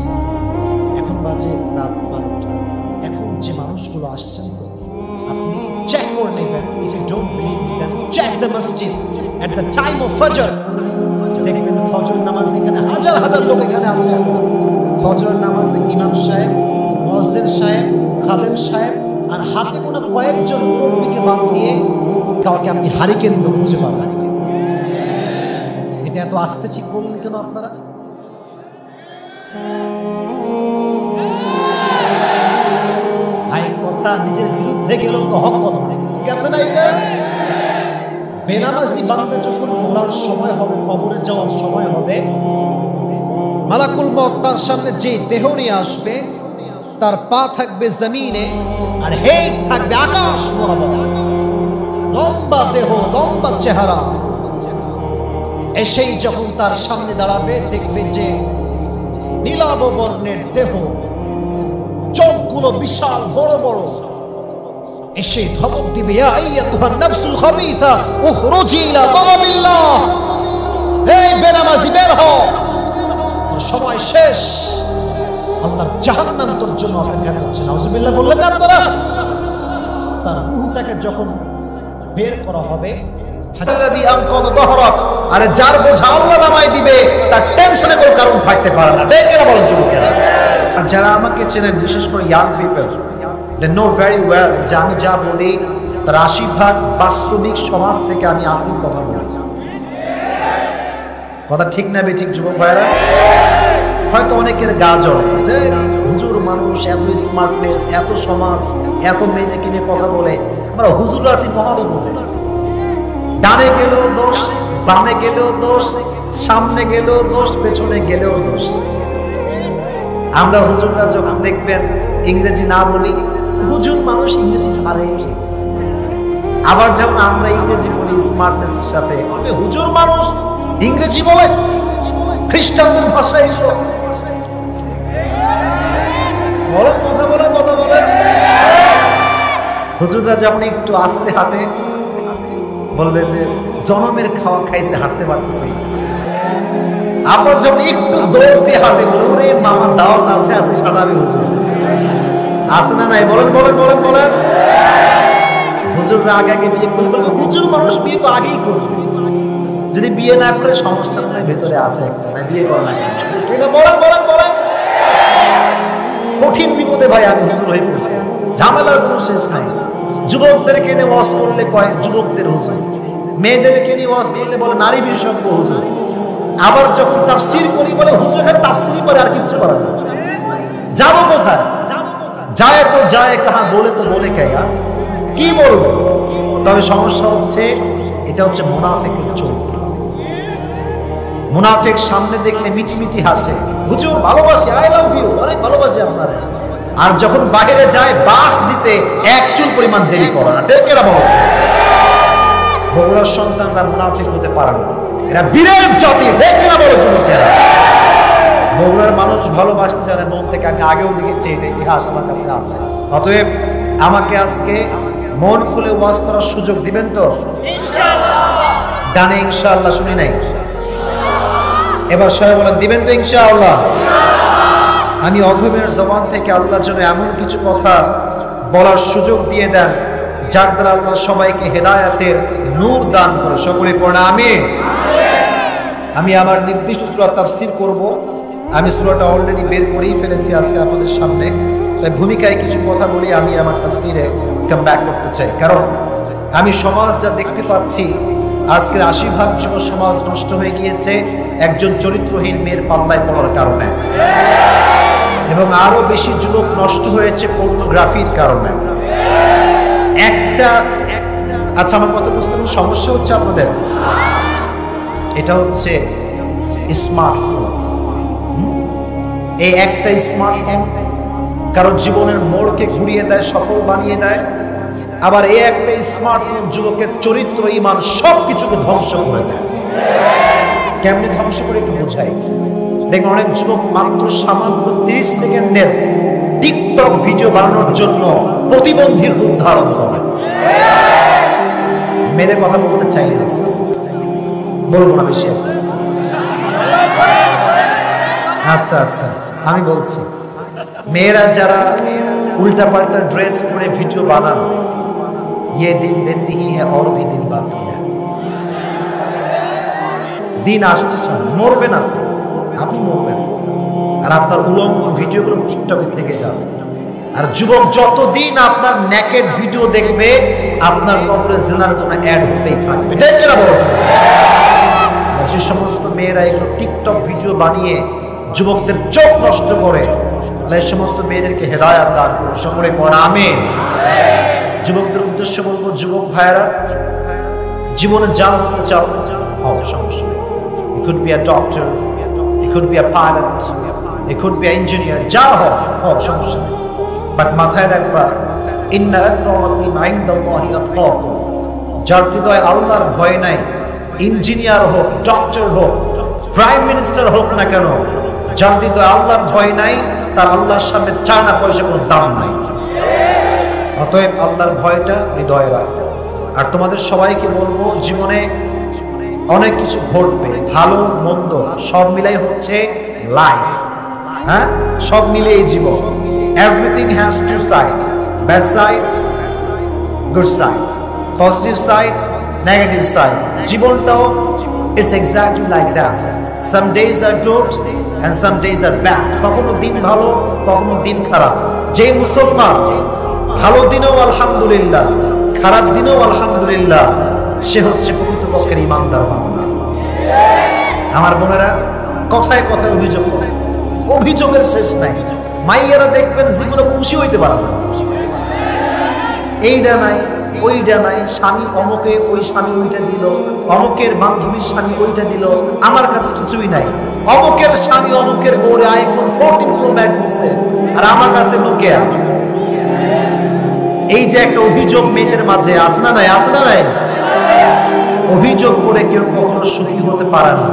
এখন বাজে রাত 12টা। এখন যে মানুষগুলো আসছেন, তো আপনি চেক করে নেবেন। If you don't believe me, then check the masjid at the time of ফজর। দেখবেন ফজর নামাজ এখানে হাজার হাজার লোক এখানে আছে। ফজর নামাজে ইমাম সাহেব, মুয়াজ্জিন সাহেব, খাদেম সাহেব আর হাতে কোনো কয়েকজন মুরব্বিকে বাদ দিয়ে কাউকে আপনি হারিকেন তো খুঁজে পাবেন। এটা এত আসতে ঠিক বললেন কেন আপনারা? ভাই, কথা নিজের বিরুদ্ধে গেলেও তো হক কথা, ঠিক আছে না? এটা বেনামাজি বান্দা যখন মরার সময় হবে, কবরে যাওয়ার সময় হবে, মালাকুল মউত তার সামনে যে দেহ নিয়ে আসবে, তার পা থাকবে জমিনে আর হেড থাকবে আকাশ বরাবর। লম্বা দেহ, লম্বা চেহারা। এসেই যখন তার সামনে দাঁড়াবে, দেখবে যে নীলাভ বর্ণের দেহ, চোখগুলো বিশাল বড় বড়। এসে ধমক দিবে, ইয়া আইয়াতুহান নাফসুল খাবিথা উখরুজি ইলা গাযাবিল্লাহ। এই বেনামাজি, বের হও, সময় শেষ। আল্লাহর জাহান্নাম তোর জন্য অপেক্ষা করছে। নাউজুবিল্লাহ বললেন না আপনারা? তার রূহটাকে যখন বের করা হবে, আল্লাযী আনকাযা যাহরাক, আরে যার বোঝা আল্লাহ নামায় দিবে, তার টেনশনে কোনো কারণ থাকতে পারে না। দেখেন বলেন যুবকেরা। আর যারা আমাকে চেনেন, বিশেষ করে young people, they know very well যে আমি যা বলি তার 80% বাস্তবিক সমাজ থেকে আমি আসিফ কথা বলি। কথা ঠিক না বেঠিক যুবক ভাইরা? হয়তো অনেকের গা জ্বলে যে হুজুর মানুষ, এত স্মার্টনেস, এত সমাজ, এত মেয়েদেরকে নিয়ে কথা বলে, আমরা হুজুর আসিফ মহাবি বলে। ডানে গেলেও দোষ, বামে গেলেও দোষ, সামনে গেলেও দোষ, পেছনে গেলেও দোষ। আমরা হুজুররা যখন দেখবেন ইংরেজি না বলি, হুজুর মানুষ ইংরেজি পারে। আবার যেমন আমরা ইংরেজি বলি স্মার্টনেসের সাথে, হুজুর মানুষ ইংরেজি বলে, খ্রিস্টানদের ভাষায় এসব বলেন, কথা বলেন, কথা বলেন। হুজুররা যেমন একটু আস্তে হাঁটে, বলবে যে জনমের খাওয়া খাইছে, হাঁটতে পারতেছে। আবার যখন একটু দৌড় দিয়ে হাঁটে, বলে ওরে মামার দাওয়াত আছে, আজকে সারাবি হুজুর আছে না নাই? বলেন বলেন বলেন বলেন। হুজুররা আগে আগে বিয়ে করে বলবে, হুজুর মানুষ বিয়ে তো আগেই করবে, যদি বিয়ে না করে সমস্যা মনে ভেতরে আছে একটা, না বিয়ে করা না। বলেন বলেন বলেন। কঠিন বিপদে ভাই আমি হুজুর হয়ে পড়ছি, ঝামেলার কোনো শেষ নাই। যুবকদেরকে নিয়ে ওয়াজ করলে কয় যুবকদের হুজুর, মেয়েদেরকে নিয়ে ওয়াজ করলে বলে নারী বিশেষজ্ঞ হুজুর। আবার যখন তাফসীর করি বলে হুজুর হ্যাঁ তাফসীরই করে আর কিছু করে না। যাবো কোথায়? যায় তো যায় কাহা, বলে তো বলে কেয়া, কি বলবো? তবে সমস্যা হচ্ছে এটা হচ্ছে মুনাফিকের চরিত্র। মুনাফিক সামনে দেখলে মিটি মিটি হাসে, হুজুর ভালোবাসি, আই লাভ ইউ, অনেক ভালোবাসি আপনারা। আর যখন বাইরে যায় বাস দিতে এক চুল পরিমাণ দেরি করে না। টেকেরা বলো, বগুড়ার সন্তানরা মুনাফিক হতে পারে না, এরা বীরের জাতি। টেকেরা বলো যুবকেরা, বগুড়ার মানুষ ভালোবাসতে চায় মন থেকে। আমি আগেও দেখেছি, এটা ইতিহাস আমার কাছে আছে। অতএব আমাকে আজকে মন খুলে ওয়াজ করার সুযোগ দিবেন তো ইনশাআল্লাহ? ডানে ইনশাআল্লাহ শুনি নাই, এবার সবাই বলেন দিবেন তো ইনশাআল্লাহ? আমি অধমের জবান থেকে আল্লাহ যেন এমন কিছু কথা বলার সুযোগ দিয়ে দেন যার দ্বারা আল্লাহ সবাইকে হেদায়েতের নূর দান করে। সকলে পড়ে আমিন। আমি আমার নির্দিষ্ট সূরা তাফসীর করব। আমি সূরাটা অলরেডি বের করেই ফেলেছি আজকে আপনাদের সামনে, তাই ভূমিকায় কিছু কথা বলি আমি আমার তাফসীরে কাম ব্যাক করতে চাই। কারণ আমি সমাজ যা দেখতে পাচ্ছি, আজকের ৮০% যুব সমাজ নষ্ট হয়ে গিয়েছে একজন চরিত্রহীন মেয়ের পাল্লায় পড়ার কারণে, এবং আরো বেশি যুবক নষ্ট হয়েছে পর্নোগ্রাফির কারণে। আচ্ছা, আমার কথা বুঝতে কোনো সমস্যা হচ্ছে আপনাদের? এটা হচ্ছে স্মার্টফোন। এই একটা স্মার্টফোন কারো জীবনের মোড়কে ঘুরিয়ে দেয়, সফল বানিয়ে দেয়। আবার এই একটা স্মার্টফোন যুবকের চরিত্র, ঈমান সবকিছুকে ধ্বংস করে দেয়। কেমনে ধ্বংস করে একটু বোঝাই। দেখুন, অনেক যুবক মাত্র সামান্য 30 সেকেন্ডের টিকটক ভিডিও বানানোর জন্য প্রতিবন্ধীর রূপ ধারণ করে। মেয়েদের কথা বলতে চাই না, বলবো না বেশি একটা। আচ্ছা আচ্ছা আচ্ছা, আমি বলছি, মেয়েরা যারা উল্টা পাল্টা ড্রেস পরে ভিডিও বানান, ये दिन दिन नहीं है और भी दिन बाकी है। দিন আসছে, মরবে না আপনি, মরবেন আর আপনার উলঙ্গ ভিডিওগুলো টিকটকে থেকে যাবে। আর যুবক যতদিন আপনার নেকেড ভিডিও দেখবে, আপনার কবরে জিনার কোনো অ্যাড হতেই থাকবে। এটাই কেনা বড়। যে সমস্ত মেয়েরা এগুলো টিকটক ভিডিও বানিয়ে যুবকদের চোখ নষ্ট করে, এই সমস্ত মেয়েদেরকে হেদায়েত দান করুন। সকলে পড়া আমিন। যুবকদের উদ্দেশ্য বলবো, যুবক ভাইয়েরা, জীবনে যা হতে চাও হও, সমস্যা নেই। It could be a doctor, it could be a pilot, it could be an engineer, যা হও সমস্যা নেই। বাট মাথায় রাখবা, ইন্না আকরামাকুম ইনদাল্লাহি আতকাকুম। যার হৃদয়ে আল্লাহর ভয় নাই, ইঞ্জিনিয়ার হোক, ডক্টর হোক, প্রাইম মিনিস্টার হোক না কেন, যার হৃদয়ে আল্লাহর ভয় নাই, তার আল্লাহর সামনে চায়না পয়সা কোনো দাম নাই। অতএব আল্লাহর ভয়টা হৃদয়ে রাখো। আর তোমাদের সবাইকে বলবো, জীবনে অনেক কিছু ঘটবে, ভালো মন্দ সব মিলাই হচ্ছে লাইফ। হ্যাঁ, সব মিলে এই জীবন। Everything has two side, bad side, good side, positive side, negative side. জীবনটাও it's exactly like that. Some days are good and some days are bad. কখনো দিন ভালো, কখনো দিন খারাপ। যে মুসলমান ভালো দিনেও আলহামদুলিল্লাহ, খারাপ দিনেও আলহামদুলিল্লাহ, সে হচ্ছে প্রকৃতপক্ষের ইমানদার বান্দা। আমার বোনেরা, কথায় কথায় অভিযোগ করে, অভিযোগের শেষ নাই। মাইয়ারা দেখবেন যেগুলো খুশি হইতে পারে না, এইটা নাই ওইটা নাই, স্বামী অমুকে ওই স্বামী ওইটা দিল, অমুকের বান্ধবীর স্বামী ওইটা দিল, আমার কাছে কিছুই নাই। অমুকের স্বামী অমুকের বউরে আইফোন 14 প্রো ম্যাক্স দিচ্ছে, আর আমার কাছে নোকিয়া। এই যে একটা অভিযোগ মেয়েদের মাঝে আছে না নাই? আছে না নাই? অভিযোগ করে কেউ কখনো সুখী হতে পারে না।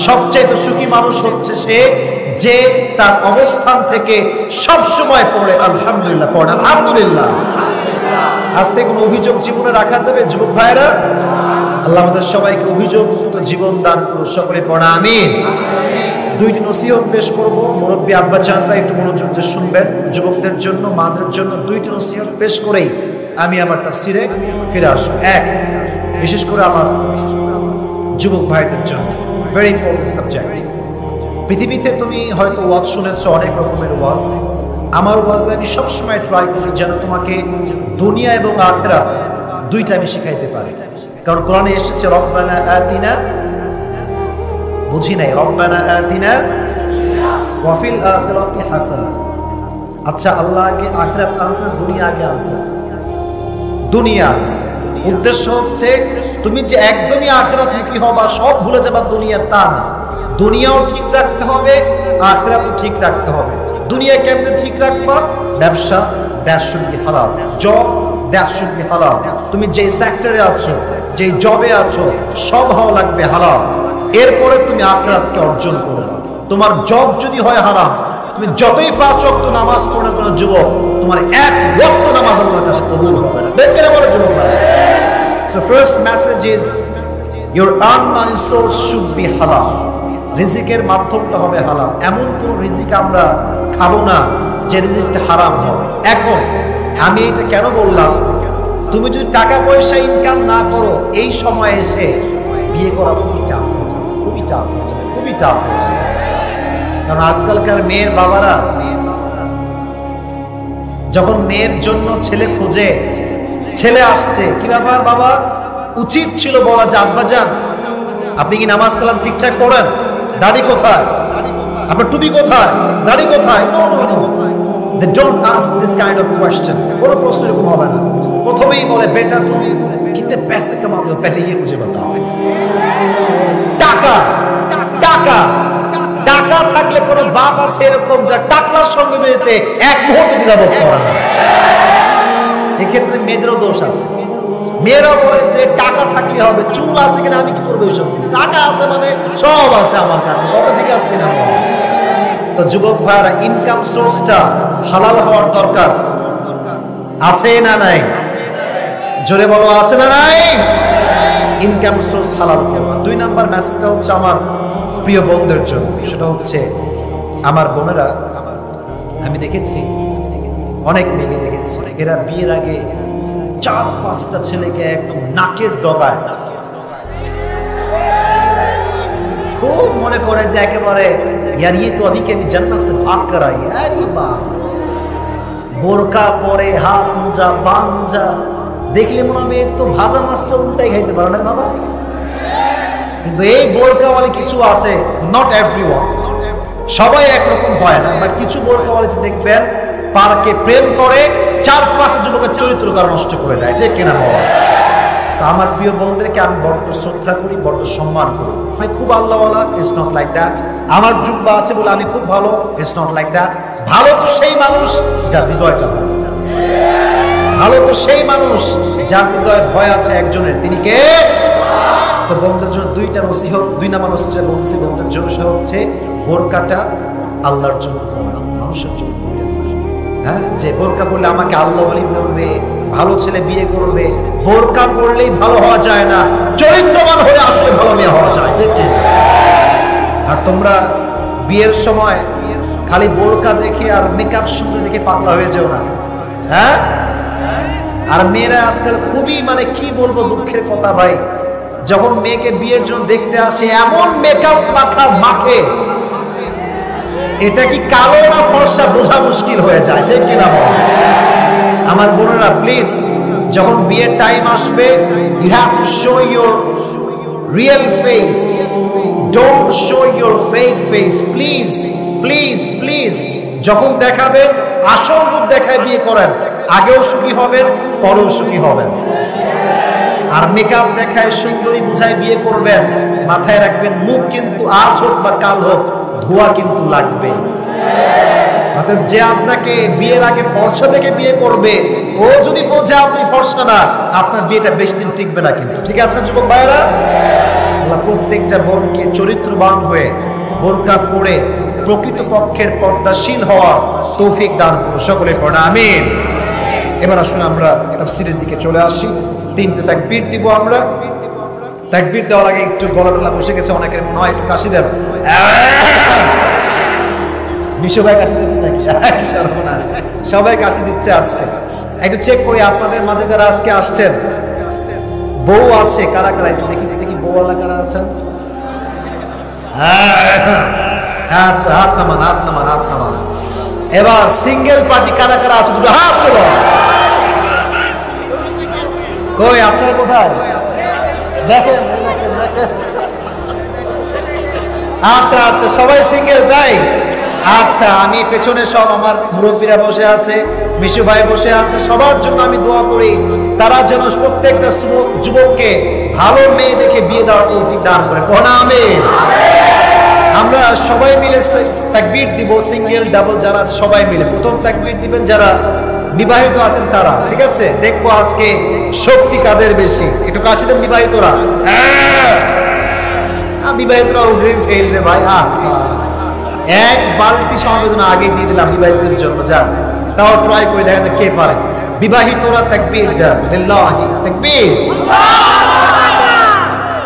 সবচেয়ে সুখী মানুষ হচ্ছে সে, যে তার অবস্থান থেকে সব সময় পড়ে আলহামদুলিল্লাহ, পড়ে আলহামদুলিল্লাহ। আজ থেকে কোনো অভিযোগ জীবনে রাখা যাবে? যুবক ভাইরা, আল্লাহ আমাদের সবাইকে অভিযোগ মুক্ত জীবন দান করুন। সকলে পড়া আমিন। দুইটি নসিহত পেশ করব, মুরব্বী আব্বা জানরা একটু মনোযোগ দিয়ে শুনবেন। যুবকদের জন্য, মাদের জন্য দুইটি নসিহত পেশ করেই আমি আমার তাফসিরে ফিরে আসবো। এক, বিশেষ করে আমার যুবক ভাইদের জন্য ভেরি ইম্পর্টেন্ট সাবজেক্ট। পৃথিবীতে তুমি হয়তো ওয়াজ শুনেছ, অনেক রকমের ওয়াজ। আমার ওয়াজে আমি সবসময় ট্রাই করি যেন তোমাকে দুনিয়া এবং আখিরাত দুইটা আমি শিখাইতে পারি। কারণ কোরআনে এসেছে রব্বানা আতিনা বুঝি নাই রব্বানা আতিনা ওয়া ফিল আখিরাতি হাসানাহ। আচ্ছা, আল্লাহ আগে আখিরাত আনছে, দুনিয়া আগে আনছে? দুনিয়া আনছে। উদ্দেশ্য হচ্ছে তুমি যে একদমই আখিরাতমুখী হবা, সব ভুলে যাবা দুনিয়া, তা না। দুনিয়াও ঠিক রাখতে হবে, আখিরাতও ঠিক রাখতে হবে। দুনিয়া কেমনে ঠিক রাখবা? ব্যবসা, দ্যাট শুড বি হালাল। জব, দ্যাট শুড বি হালাল। তুমি যে সেক্টরে আছো, যে জবে আছো, সব হওয়া লাগবে হালাল। এরপরে তুমি আখিরাতকে অর্জন করবে। তোমার জব যদি হয় হারাম, তুমি যতই 5 ওয়াক্ত নামাজ পড়ো কোনো যুবক, তোমার 1 ওয়াক্ত নামাজ আল্লাহর কাছে কবুল হবে না। দেখে বলো যুবক ভাই। So first message is your earned money source should be halal. রিজিকের মাধ্যমটা হবে হালাল। এমন কোন রিজিক আমরা খাবো না যে রিজিকটা হারাম হবে। এখন আমি এটা কেন বললাম, তুমি যদি টাকা পয়সা ইনকাম না করো, এই সময় এসে বিয়ে করা খুবই টাফ হয়ে যাবে, খুবই টাফ হয়ে যাবে, খুবই টাফ হয়ে যাবে। কারণ আজকালকার মেয়ের বাবারা যখন মেয়ের জন্য ছেলে খোঁজে, ছেলে আসছে, কি ব্যাপার বাবা, উচিত ছিল বলা যে আব্বাজান আপনি কি নামাজ কালাম ঠিকঠাক পড়েন? দাড়ি কোথায়? আপনার টুপি কোথায়? দাড়ি কোথায়? No no no, they don't ask this kind of question. কোনো প্রশ্ন এরকম হবে না। প্রথমেই বলে বেটা তুমি কিতনে पैसे कमाते हो, पहले ये मुझे बताओ। টাকা টাকা টাকা থাকলে কোনো বাপ আছে এরকম যা টাকলার সঙ্গে মেয়েতে এক মুহূর্তে দ্বিধাবোধ করে না? এক্ষেত্রে মেয়েদেরও দোষ আছে। মেয়েরা বলে যে টাকা থাকলে হবে, চুল আছে কিনা আমি কি করবো এইসব, টাকা আছে মানে সব আছে আমার কাছে, কত ঠিক আছে কিনা। তো যুবক ভাইরা, ইনকাম সোর্সটা হালাল হওয়ার দরকার আছে না নাই? জোরে বলো, আছে না নাই? ইনকাম সোর্স হালাল। 2 নাম্বার মেসেজটা হচ্ছে আমার প্রিয় বোনদের জন্য। সেটা হচ্ছে আমার বোনেরা, আমি দেখেছি অনেক মেয়েকে দেখেছি, এরা বিয়ের আগে 4-5টা ছেলেকে একদম নাকের ডগায় খুব মনে করে যে একেবারে यार ये तो अभी के अभी जन्नत से भाग कर आई है। अरे बाप, বোরকা পরে, হাত মোজা, পাঞ্জা, দেখলে মনে হবে তো ভাজা মাছটা উল্টাই খাইতে পারে না বাবা। কিন্তু এই বোরকাওয়ালি কিছু আছে, নট এভরিওয়ান, সবাই একরকম হয় না, বাট কিছু বোরকাওয়ালি দেখবেন পার্কে প্রেম করে 4-5 যুবকের চরিত্র তারা নষ্ট করে দেয়, ঠিক কিনা বাবা? তো আমার প্রিয় বোনদেরকে আমি বড্ড শ্রদ্ধা করি, বড্ড সম্মান করি। ভাই খুব আল্লাহওয়ালা, ইটস নট লাইক দ্যাট। আমার জুব্বা আছে বলে আমি খুব ভালো, ইটস নট লাইক দ্যাট। ভালো তো সেই মানুষ যার হৃদয়টা ভালো। ভালো তো সেই মানুষ যার হৃদয়ে ভয় আছে একজনের, তিনি কে? তো বোনদের জন্য 2টা নসিহত, 2 নাম্বার নসিহত বলতেছি বোনদের জন্য। সেটা হচ্ছে বোরকাটা আল্লাহর জন্য, মানুষের জন্য। হ্যাঁ, যে বোরকা পরলে আমাকে আল্লাহ ওয়ালি বলবে, ভালো ছেলে বিয়ে করবে। বোরকা পরলেই ভালো হওয়া যায় না, চরিত্রবান হয়ে আসলে ভালো মেয়ে হওয়া যায়, ঠিক কি? আর তোমরা বিয়ের সময় খালি বোরকা দেখে আর মেকআপ সুন্দর দেখে পাতলা হয়ে যাও না। হ্যাঁ, আর মেয়েরা আজকাল খুবই মানে কি বলবো, দুঃখের কথা ভাই, যখন মেয়েকে বিয়ের জন্য দেখতে আসে এমন মেকআপ মাখা মাখে, এটা কি কালো না ফর্সা বোঝা মুশকিল হয়ে যায়, ঠিক কিনা? আমার বোনেরা প্লিজ, যখন বিয়ের টাইম আসবে, you have to show your real face, don't show your fake face, please please please. যখন দেখাবেন আসল রূপ দেখায় বিয়ে করেন, আগেও সুখী হবেন, পরেও সুখী হবেন। আর মেকআপ দেখায় সুন্দরী বুঝায় বিয়ে করবেন, মাথায় রাখবেন মুখ কিন্তু আজ হোক বা কাল হোক ধোয়া কিন্তু লাগবে। অতএব যে আপনাকে বিয়ের আগে ফর্সা থেকে বিয়ে করবে, ও যদি বোঝে আপনি ফর্সা না, আপনার বিয়েটা বেশি দিন টিকবে না কিন্তু। ঠিক আছে যুবক ভাইরা? আল্লাহ প্রত্যেকটা বোনকে চরিত্রবান হয়ে বোরকা পরে প্রকৃতপক্ষের পর্দাশীল হওয়ার তৌফিক দান করুন। সকলে পড়ে আমিন। এবার আসুন আমরা তাফসীরের দিকে চলে আসি। 3টে তাকবীর দিব আমরা। তাকবীর দেওয়ার আগে একটু গলা টলা বসে গেছে অনেকের, মনে হয় একটু কাশি দেব। বিশু ভাই কাশি দিচ্ছে নাকি? সবাই কাশি দিচ্ছে আজকে। একটু চেক করি আপনাদের মাঝে যারা আজকে আসছেন, বউ আছে কারা কারা, একটু দেখি দেখি বউওয়ালা কারা আছেন। আচ্ছা, হাত নামান, হাত নামান, হাত নামান। এবার সিঙ্গেল পার্টি কারা কারা আছে, দুটো হাত তোলো। কই আপনার কোথায়? দেখেন আচ্ছা আচ্ছা, সবাই সিঙ্গেল তাই? আচ্ছা, আমি পেছনে সব আমার মুরব্বীরা বসে আছে, মিশু ভাই বসে আছে, সবার জন্য আমি দোয়া করি তারা যেন প্রত্যেকটা যুবককে ভালো মেয়ে দেখে বিয়ে দেওয়ার তৌফিক দান করে। বলা আমিন। আমরা সবাই মিলে তাকবীর দিব, সিঙ্গেল ডাবল যারা সবাই মিলে প্রথম তাকবীর দিবেন যারা বিবাহিত আছেন তারা, ঠিক আছে? দেখবো আজকে শক্তি কাদের বেশি। একটু কাশি দেন বিবাহিতরা। বিবাহিতরা অগ্রিম ফেল রে ভাই। এক বালতি সমবেদনা আগে দিয়ে দিলাম বিবাহিতের জন্য, যান তাও ট্রাই করে দেখা যায় কে পারে। বিবাহিতরা তাকবীর দেন, লিল্লাহি তাকবীর।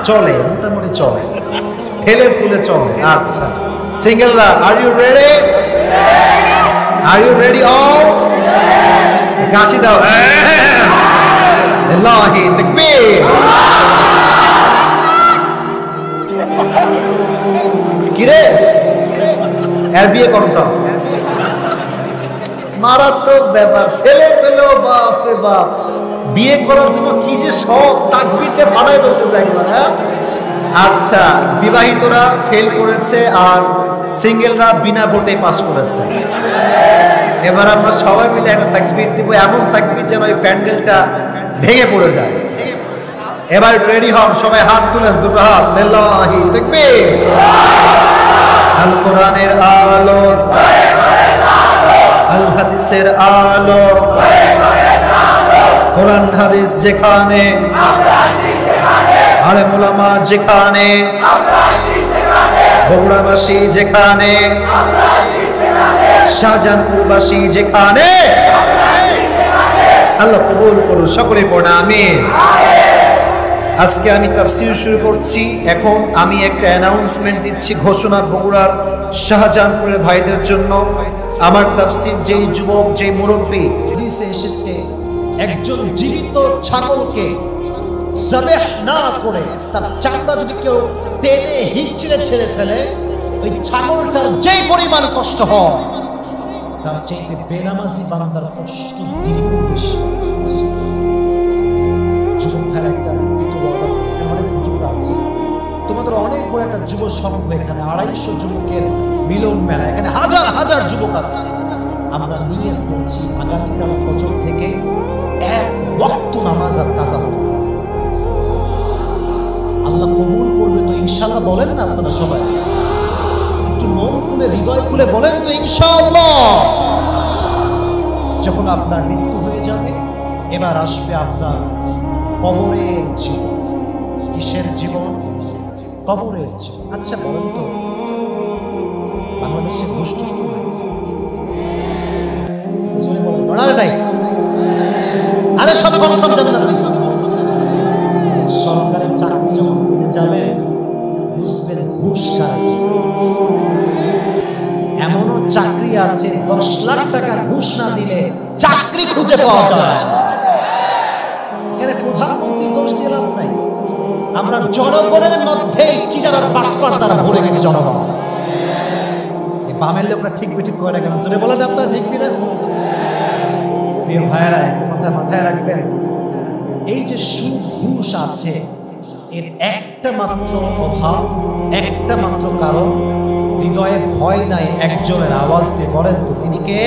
চলে, মোটামুটি চলে, ঠেলে ঠুলে চলে। আচ্ছা, সিঙ্গেলরা are you ready? Are you ready all? কাশি দাও, লিল্লাহি তাকবীর। কিরে এর বিয়ে কনফার্ম? মারাত্মক ব্যাপার। ছেলে পেলো, বাপ রে বাপ, বিয়ে করার জন্য কি যে সব তাকবীরতে ফাটাই বলতেছে একবার। হ্যাঁ, আচ্ছা, বিবাহিতরা ফেল করেছে আর সিঙ্গেলরা বিনা ভোটে পাস করেছে। এবার আমরা সবাই মিলে একটা তাকবীর দিব, এমন তাকবীর যেন ওই প্যান্ডেলটা ভেঙে পড়ে যায়। এবার রেডি হন, সবাই হাত তুলেন, দুটো হাত, লিল্লাহি তাকবীর। আল কোরআনের আলো, আল হাদিসের আলো, কোরআন হাদিস যেখানে, আলেম উলামা যেখানে, বগুড়াবাসী যেখানে, শাহজাহানপুরবাসী যেখানে, আল্লাহ কবুল করুন। সকলে পড়া আমিন। আজকে আমি তাফসীর শুরু করছি। এখন আমি একটা অ্যানাউন্সমেন্ট দিচ্ছি, ঘোষণা বগুড়ার শাহজাহানপুরের ভাইদের জন্য। আমার তাফসীর যেই যুবক, যেই মুরব্বী হাদিসে এসেছে, একজন জীবিত ছাগলকে জবেহ না করে তার চামড়া যদি কেউ টেনে হিঁচড়ে ছেড়ে ফেলে, ওই ছাগলটার যেই পরিমাণ কষ্ট হয় তার চাইতে বেনামাজি বান্দার কষ্ট দ্বিগুণ বেশি। যুবক ভাইয়ের একটা অনেক যুবক আছে, তোমাদের অনেক বড় একটা যুব সংঘ, এখানে 250 যুবকের মিলন মেলা, এখানে হাজার হাজার যুবক আছে। আমরা নিয়ত করছি আগামীকাল ফজর থেকে এক ওয়াক্ত নামাজ আর কাজা হবে। আল্লাহ কবুল করবে তো ইনশাআল্লাহ? বলেন না আপনারা সবাই, একটু মন খুলে হৃদয় খুলে বলেন তো ইনশাআল্লাহ। যখন আপনার মৃত্যু হয়ে যাবে, এবার আসবে আপনার কবরের জীবন। কিসের জীবন? কবরের জীবন। আচ্ছা বলেন তো, বাংলাদেশে ঘুষ টুস তো নাই? নাই? আরে সব কনফার্ম জান্নাত। সরকারের চাকরি যখন পেতে যাবেন, বুঝবেন ঘুষ কারা। এমনও চাকরি আছে 10 লাখ টাকা ঘুষ না দিলে চাকরি খুঁজে পাওয়া যায়। এখানে প্রধানমন্ত্রী দোষ দিয়ে লাভ নাই। আমরা জনগণের মধ্যে চিটার আর বাটপার দ্বারা ভরে গেছে জনগণ। এই বামের লোকরা ঠিক বিঠিক করে কেন? জোরে বলেন আপনারা ঠিক বিনা। প্রিয় ভাইয়েরা, একটা কথা মাথায় রাখবেন, এই যে সুদ ঘুষ আছে, এর একটা মাত্র অভাব, একটা মাত্র কারণ, হৃদয়ে ভয় নাই। একজনের আওয়াজ দিয়ে বলেন তো তিনি কে?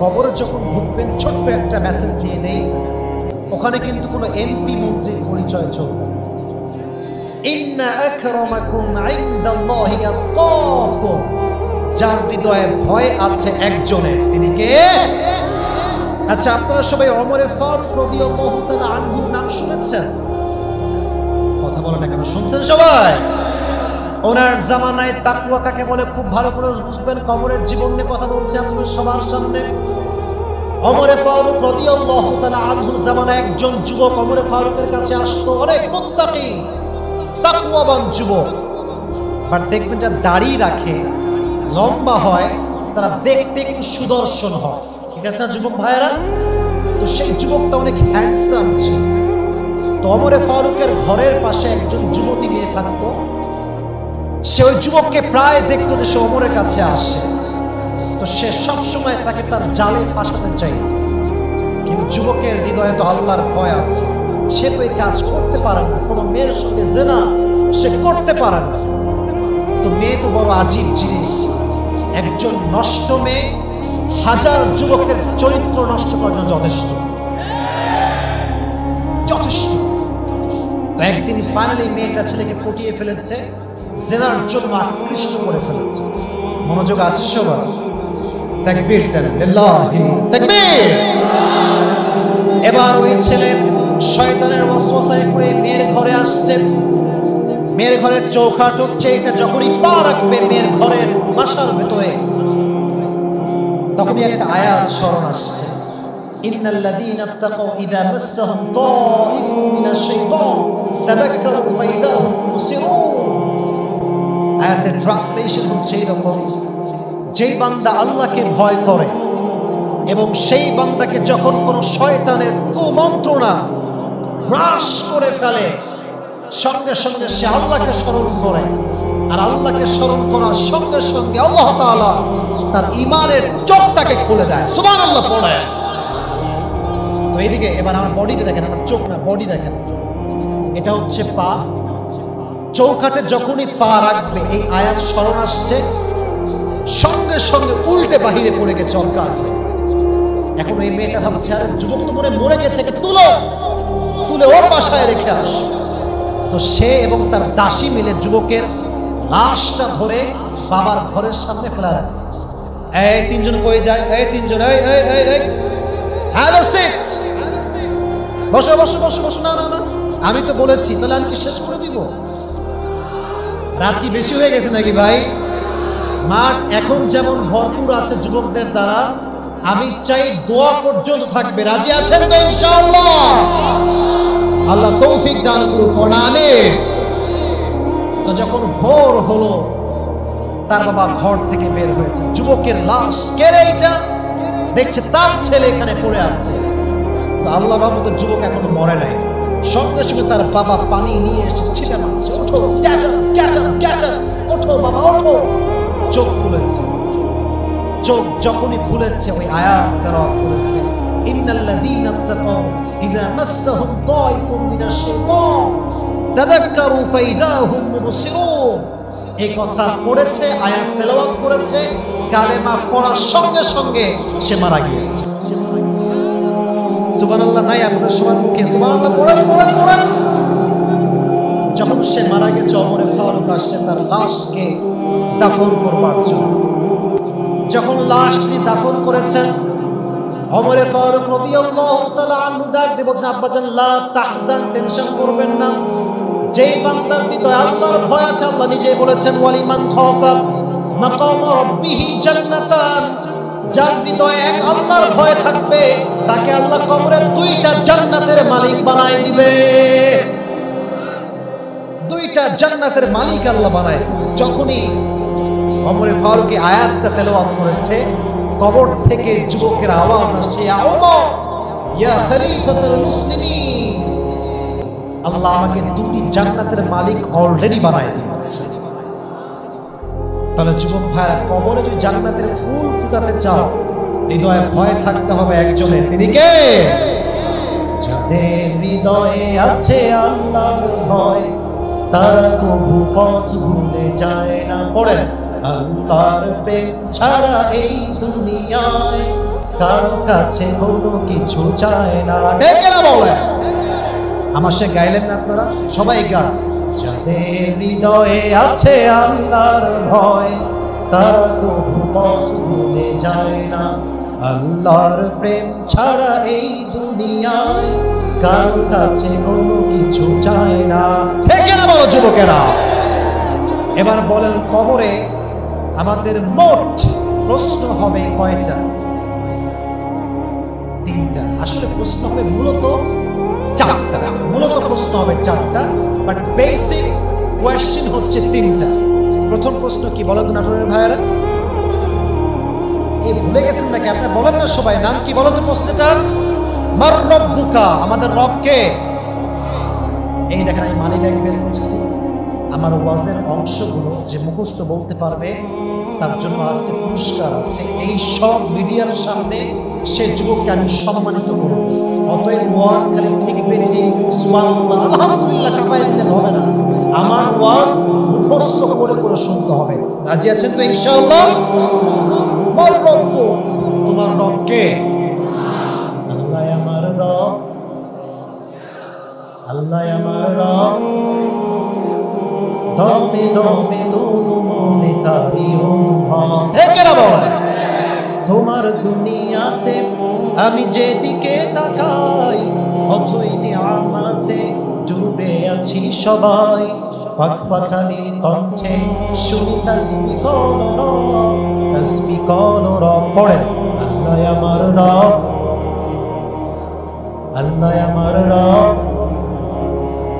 কবরে যখন ঢুকবেন, ছোট্ট একটা মেসেজ দিয়ে দেই, ওখানে কিন্তু কোনো এমপি মন্ত্রীর পরিচয় চলবে। ইন্না আকরামাকুম ইনদাল্লাহি আতকাকুম। যার হৃদয়ে ভয় আছে একজনের, তিনি কে? আচ্ছা, আপনারা সবাই ওমর ফারুক রাদিয়াল্লাহু তাআলা আনহুর নাম শুনেছেন? কথা বলেন না কেন? শুনছেন সবাই? ওনার জামানায় তাকওয়া কাকে বলে খুব ভালো করে বুঝবেন। কবরের জীবন নিয়ে কথা বলছে আপনাদের সবার সামনে। ওমর ফারুক রাদিয়াল্লাহু তাআলা আনহুর জামানায় একজন যুবক ওমর ফারুকের কাছে আসতো, অনেক মুত্তাকি তাকওয়াবান যুবক। বাট দেখবেন যা দাড়ি রাখে, লম্বা হয়, তারা দেখতে একটু সুদর্শন হয়। ঠিক আছে না যুবক ভাইয়েরা? তো সেই যুবকটা অনেক হ্যান্ডসাম ছিল। তো ওমর ফারুকের ঘরের পাশে একজন যুবতী মেয়ে থাকতো। সে ওই যুবককে প্রায় দেখতো যে সে ওমরের কাছে আসে, তো সে সবসময় তাকে তার জালে ফাঁসাতে চাইত। কিন্তু যুবকের হৃদয়ে তো আল্লাহর ভয় আছে, সে তো এই কাজ করতে পারে না, কোনো মেয়ের সঙ্গে জেনা সে করতে পারে না। তো মেয়ে তো বড় আজীব জিনিস। একজন নষ্ট মেয়ে হাজার যুবকের চরিত্র নষ্ট করার জন্য যথেষ্ট যথেষ্ট। তো একদিন ফাইনালি মেয়েটা ছেলেকে পটিয়ে ফেলেছে, জেনার জন্য আকৃষ্ট করে ফেলেছে। মনোযোগ আছে সবার? তাকবীর দেন, লিল্লাহি তাকবীর। এবার ওই ছেলে শয়তানের ওয়াসওয়াসায় পড়ে মেয়ের ঘরে আসছে, মেয়ের ঘরের চৌকাঠ উঠছে। এটা যখনই পা রাখবে মেয়ের ঘরের বাসার ভেতরে, তখনই একটা আয়াত স্মরণ আসছে, ইন্নাল্লাযীনা ইত্তাকাউ ইযা মাসসাহুম তাঈফুম মিনাশ শাইতান তাযাক্কারু ফাইদা হুম মুবসিরুন। আয়াতের ট্রান্সলেশন হচ্ছে এরকম, যেই বান্দা আল্লাহকে ভয় করে এবং সেই বান্দাকে যখন কোনো শয়তানের কুমন্ত্রণা গ্রাস করে ফেলে, সঙ্গে সঙ্গে সে আল্লাহকে স্মরণ করে, আর আল্লাহকে স্মরণ করার সঙ্গে সঙ্গে আল্লাহ তাআলা তার ঈমানের চোখটাকে খুলে দেয়। সুবহানাল্লাহ পড়ে। তো এইদিকে এবার আমার বডিতে দেখেন, আমার চোখ না, বডি দেখেন। এটা হচ্ছে পা। চৌকাঠে যখনই পা রাখবে এই আয়াত স্মরণ আসছে, সঙ্গে সঙ্গে উল্টে বাহিরে পড়ে গেছে অজ্ঞান। এখন এই মেয়েটা ভাবছে, আরে যুবক তো মরে গেছে, তুলে ওর বাসায় রেখে আস। তো সে এবং তার দাসী মিলে যুবকের লাশটা ধরে বাবার ঘরের সামনে ফেলা রাখছে। এই তিনজন কই যায়? এই তিনজন, এই এই এই এই হ্যাভ আ সিট, বসো বসো বসো বসো। না না না, আমি তো বলেছি, তাহলে আমি কি শেষ করে দিব? রাত কি বেশি হয়ে গেছে নাকি ভাই? মাঠ এখন যেমন ভরপুর আছে যুবকদের দ্বারা, আমি চাই দোয়া পর্যন্ত থাকবে। রাজি আছেন তো ইনশাআল্লাহ? আল্লাহ তৌফিক দান করুন, আমিন। তো যখন ভোর হলো, তার বাবা ঘর থেকে বের হয়েছে, যুবকের লাশ। কে রে এটা? দেখছে তার ছেলে এখানে পড়ে আছে। তো আল্লাহর রহমতে যুবক এখনো মরে নাই। সঙ্গে সঙ্গে তার বাবা পানি নিয়ে এসে ছিটে মারছে, ওঠো ওঠো বাবা ওঠো। চোখ খুলেছে। চোখ যখনই খুলেছে ওই আয়াত তেলাওয়াত করেছে, ইন্নাল্লাযীনা ইত্তাকাউ ইযা মাসসাহুম তাঈফুম মিনাশ শাইতান তাযাক্কারু ফাইদা হুম মুবসিরুন। এই কথা পড়েছে, আয়াত তেলাওয়াত করেছে, কালেমা পড়ার সঙ্গে সঙ্গে সে মারা গিয়েছে। সুবহানাল্লাহ নাই আপনাদের সবার মুখে? সুবহানাল্লাহ পড়েন পড়েন পড়েন। যখন সে মারা গেছে, ওমর ফারুক আসছে তার লাশকে দাফন করবার জন্য। যখন লাশ তিনি দাফন করেছেন, ওমর ফারুক রাদিয়াল্লাহু তাআলা আনহু ডাক দিয়ে বলছেন, আব্বাজান লা তাহজান, টেনশন করবেন না। যেই বান্দার হৃদয়ে আল্লাহর ভয় আছে, আল্লাহ নিজেই বলেছেন, ওয়ালিমান খাফা মাকাম রাব্বিহি জান্নাতান, যার হৃদয়ে এক আল্লাহর ভয় থাকবে তাকে আল্লাহ কবরে দুইটা জান্নাতের মালিক বানায় দিবে। দুইটা জান্নাতের মালিক আল্লাহ বানায় দিবে। যখনই ওমর ফারুক আয়াতটা তেলাওয়াত করেছে, কবর থেকে যুবকের আওয়াজ আসছে, ইয়া ওমর ইয়া খলিফাতুল মুসলিমিন, আল্লাহ আমাকে দুটি জান্নাতের মালিক অলরেডি বানায় দিয়েছে। তাহলে যুবক ভাইরা, কবরে যদি জান্নাতের ফুল ফুটাতে চাও, হৃদয়ে ভয় থাকতে হবে একজনের। তিনি কে? যাদের হৃদয়ে আছে আল্লাহর ভয়, তারা কবু পথ ভুলে যায় না। পড়েন, আল্লাহর প্রেম ছাড়া এই দুনিয়ায় কারো কাছে কোনো কিছু চায় না। ঠিক না বলেন? আমার সে গাইলেন না আপনারা? সবাই গান। যাদের হৃদয়ে আছে আল্লাহর ভয়, তারা কবু পথ ভুলে যায় না। আল্লাহর প্রেম ছাড়া এই দুনিয়ায় কারো কাছে কোনো কিছু চায় না। ঠিক না বলো যুবকেরা? এবার বলেন, কবরে আমাদের মোট প্রশ্ন হবে কয়টা? তিনটা। আসলে প্রশ্ন হবে মূলত চারটা। মূলত প্রশ্ন হবে চারটা, বাট বেসিক কোয়েশ্চেন হচ্ছে তিনটা। প্রথম প্রশ্ন কি বলেন তো নাটোরের ভাইয়েরা? এই ভুলে গেছেন নাকি? আপনারা বলেন না সবাই, নাম কি বলেন তো প্রশ্নটার? মার রব্বুকা, আমাদের রব কে? এই দেখেন, আমি মানি ব্যাগ বের করছি। আমার ওয়াজের অংশগুলো যে মুখস্থ বলতে পারবে তার জন্য আজকে পুরস্কার আছে। এই সব মিডিয়ার সামনে সে যুবককে আমি সম্মানিত করব। অতএব ওয়াজ খালি ঠিক ঠিক সুবহানাল্লাহ আলহামদুলিল্লাহ কাপায় দিতে হবে না। আমার ওয়াজ মুখস্থ করে করে শুনতে হবে। রাজি আছেন তো ইনশাআল্লাহ? তোমার রব, তোমার রব কে? আল্লাহ আমার রব, আল্লাহ আমার রব, দমে দমে তনু মনে তারি অনুভব। থেকে না বল, তোমার দুনিয়াতে আমি যেদিকে তাকাই অথই নিয়ামতে ডুবে আছি সবাই। পাখ পাখালির কণ্ঠে শুনি তাসবিহ করো, তাসবিহ করো। পড়েন আল্লাহ আমার রব, আল্লাহ আমার রব,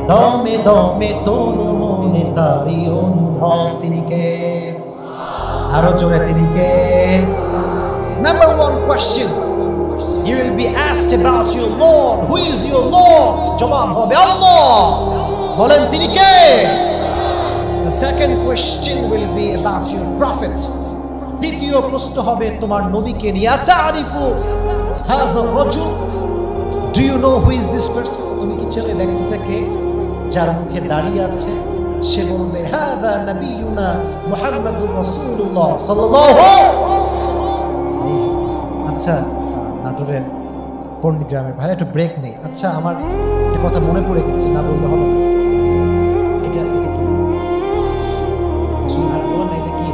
দমে দমে তনু মনে তারি অনুভব। তিনি কে? আরো জোরে, তিনি কে? Number one question, you will be asked about your Lord. Who is your Lord? জবাব হবে আল্লাহ। বলেন তিনি কে? The second question will be about your prophet. দ্বিতীয় প্রশ্ন হবে তোমার নবীকে নিয়ে। আতারিফু হাযা রাজুল, do you know who is this person? তুমি কি চেনো ব্যক্তিটাকে যার মুখে দাঁড়িয়ে আছে? সে বলবে হাযা নবিয়ুনা মুহাম্মাদুর রাসূলুল্লাহ সাল্লাল্লাহু। আচ্ছা, নাটোরের পণ্ডিত গ্রামের ভাই একটু ব্রেক নেই। আচ্ছা, আমার একটা কথা মনে পড়ে গেছে, না বললে হবে না। এটা এটা কি শুনে ভালো বলো না, এটা কি?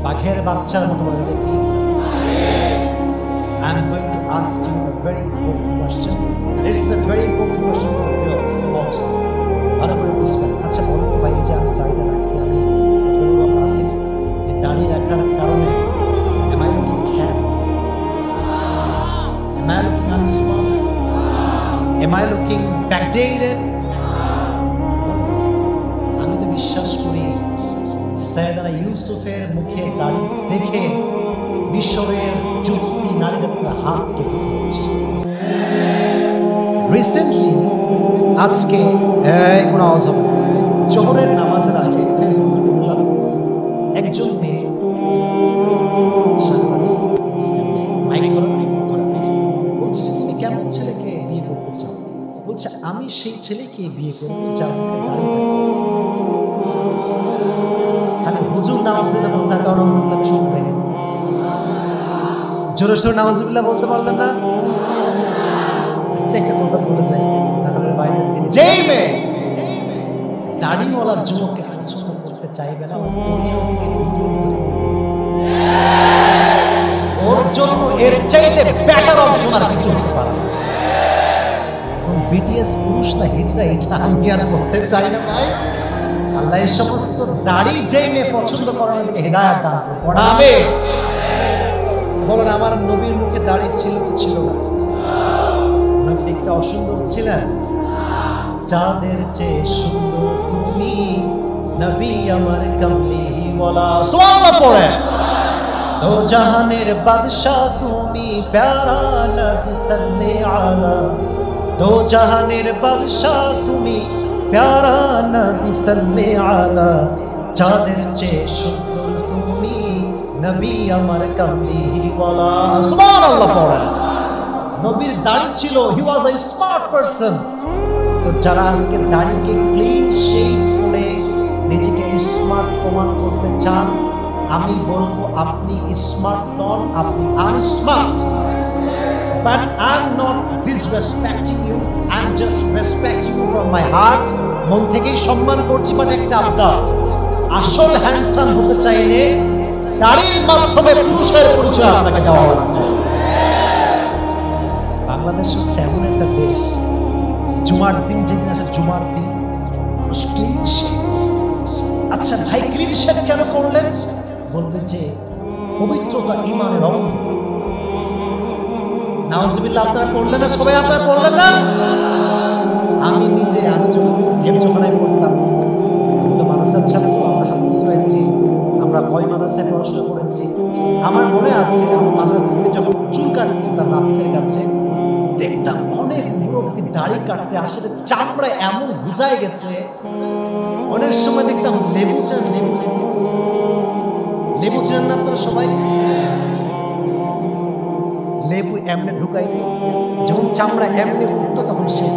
বাঘের বাচ্চার মতো বলে, এটা কি? I'm going to ask you a very important question, and it's a very important question for girls also. ভালো করে বুঝবেন। আচ্ছা বলুন তো ভাই, এই যে আমি দাড়িটা রাখছি, আমি আসিফ, এই দাড়ি রাখার কারণে am I looking cat? Am I looking unsmart? Am I looking backdated? আমি তো বিশ্বাস করি সাইয়েদনা ইউসুফের মুখে দাড়ি দেখে মিশরের যুক্তি নারীরা হাত কেটে ফেলেছে। রিসেন্টলি আজকে কোন আওয়াজ হবে জোহরের নামাজের আগে ফেসবুকে দেখলাম একজন মেয়ে সাংবাদিক মাইক ধরে আছে, বলছে তুমি কেমন ছেলেকে বিয়ে করতে চাও? বলছে আমি সেই ছেলেকে বিয়ে করতে যার মুখে দাঁড়িয়ে দাঁড়িয়ে খালি হুজুর নাউজুবিল্লাহ বলতে, আর কারণ নাউজুবিল্লাহ শুনতে পাই না। জোরে সোরে নাউজুবিল্লাহ বলতে পারলেন না? আচ্ছা, একটা কথা বলে যাই, যেই মেয়ে দাড়িওয়ালা যুবককে পছন্দ করতে চাইবে না, ওর জন্য এর চাইতে বেটার অপশন আর কিছু হতে পারে না। বিটিএস পুরুষ না হিজড়া, এটা আমি আর বলতে চাই না ভাই। আল্লাহ এই সমস্ত দাড়ি যেই মেয়ে পছন্দ করার দিকে হেদায়েত দান করবে। বলেন আমার নবীর মুখে দাড়ি ছিল কি ছিল না? নবী দেখতে অসুন্দর ছিলেন? চাঁদের চেয়ে সুন্দর তুমি নবী আমার কামলিহি ওয়ালা। সুবহানাল্লাহ পড়ে। দো জাহানের বাদশা তুমি প্যারা নবী সাল্লি আলা। দো জাহানের বাদশা তুমি প্যারা নবী সাল্লি আলা। চাঁদের চেয়ে সুন্দর তুমি নবী আমার কামলিহি ওয়ালা। সুবহানাল্লাহ পড়ে। নবীর দাড়ি ছিল, হি ওয়াজ আ স্মার্ট পারসন। তো যারা আজকে দাড়িকে ক্লিন শেভ করে নিজেকে স্মার্ট প্রমাণ করতে চান, আমি বলবো আপনি স্মার্ট নন, আপনি unsmart. But I am not disrespecting you, I am just respecting you from my heart. মন থেকেই সম্মান করছি। বাট একটা আবদার, আসল হ্যান্ডসাম হতে চাইলে দাড়ির মাধ্যমে পুরুষের পরিচয় আপনাকে দেওয়া লাগবে। বাংলাদেশ হচ্ছে এমন একটা দেশ, জুমার দিন যেদিন আসে, জুমার দিন মানুষ ক্লিন শেভ। আচ্ছা ভাই, ক্লিন শেভ কেন করলেন? বলবে যে পবিত্রতা ঈমানের অঙ্গ। নাউজুবিল্লাহ আপনারা পড়লেন না? সবাই আপনারা পড়লেন না? আমি নিজে, আমি যখন পড়তাম, আমি তো মাদ্রাসার ছাত্র, আমরা হাফেজ হয়েছি, আমরা কয় মাদ্রাসায় পড়াশোনা করেছি। আমার মনে আছে আমার মাদ্রাসা থেকে যখন চুল কাটতাম আপনাদের কাছে, দেখতাম অনেক মুরব্বী দাড়ি কাটতে আসলে চামড়া এমন গুজায় গেছে। অনেক সময় দেখতাম লেবু চান, লেবু লেবু চান না আপনারা সবাই? লেবু এমনি ঢুকাইতো, যখন চামড়া এমনি উঠতো তখন সে।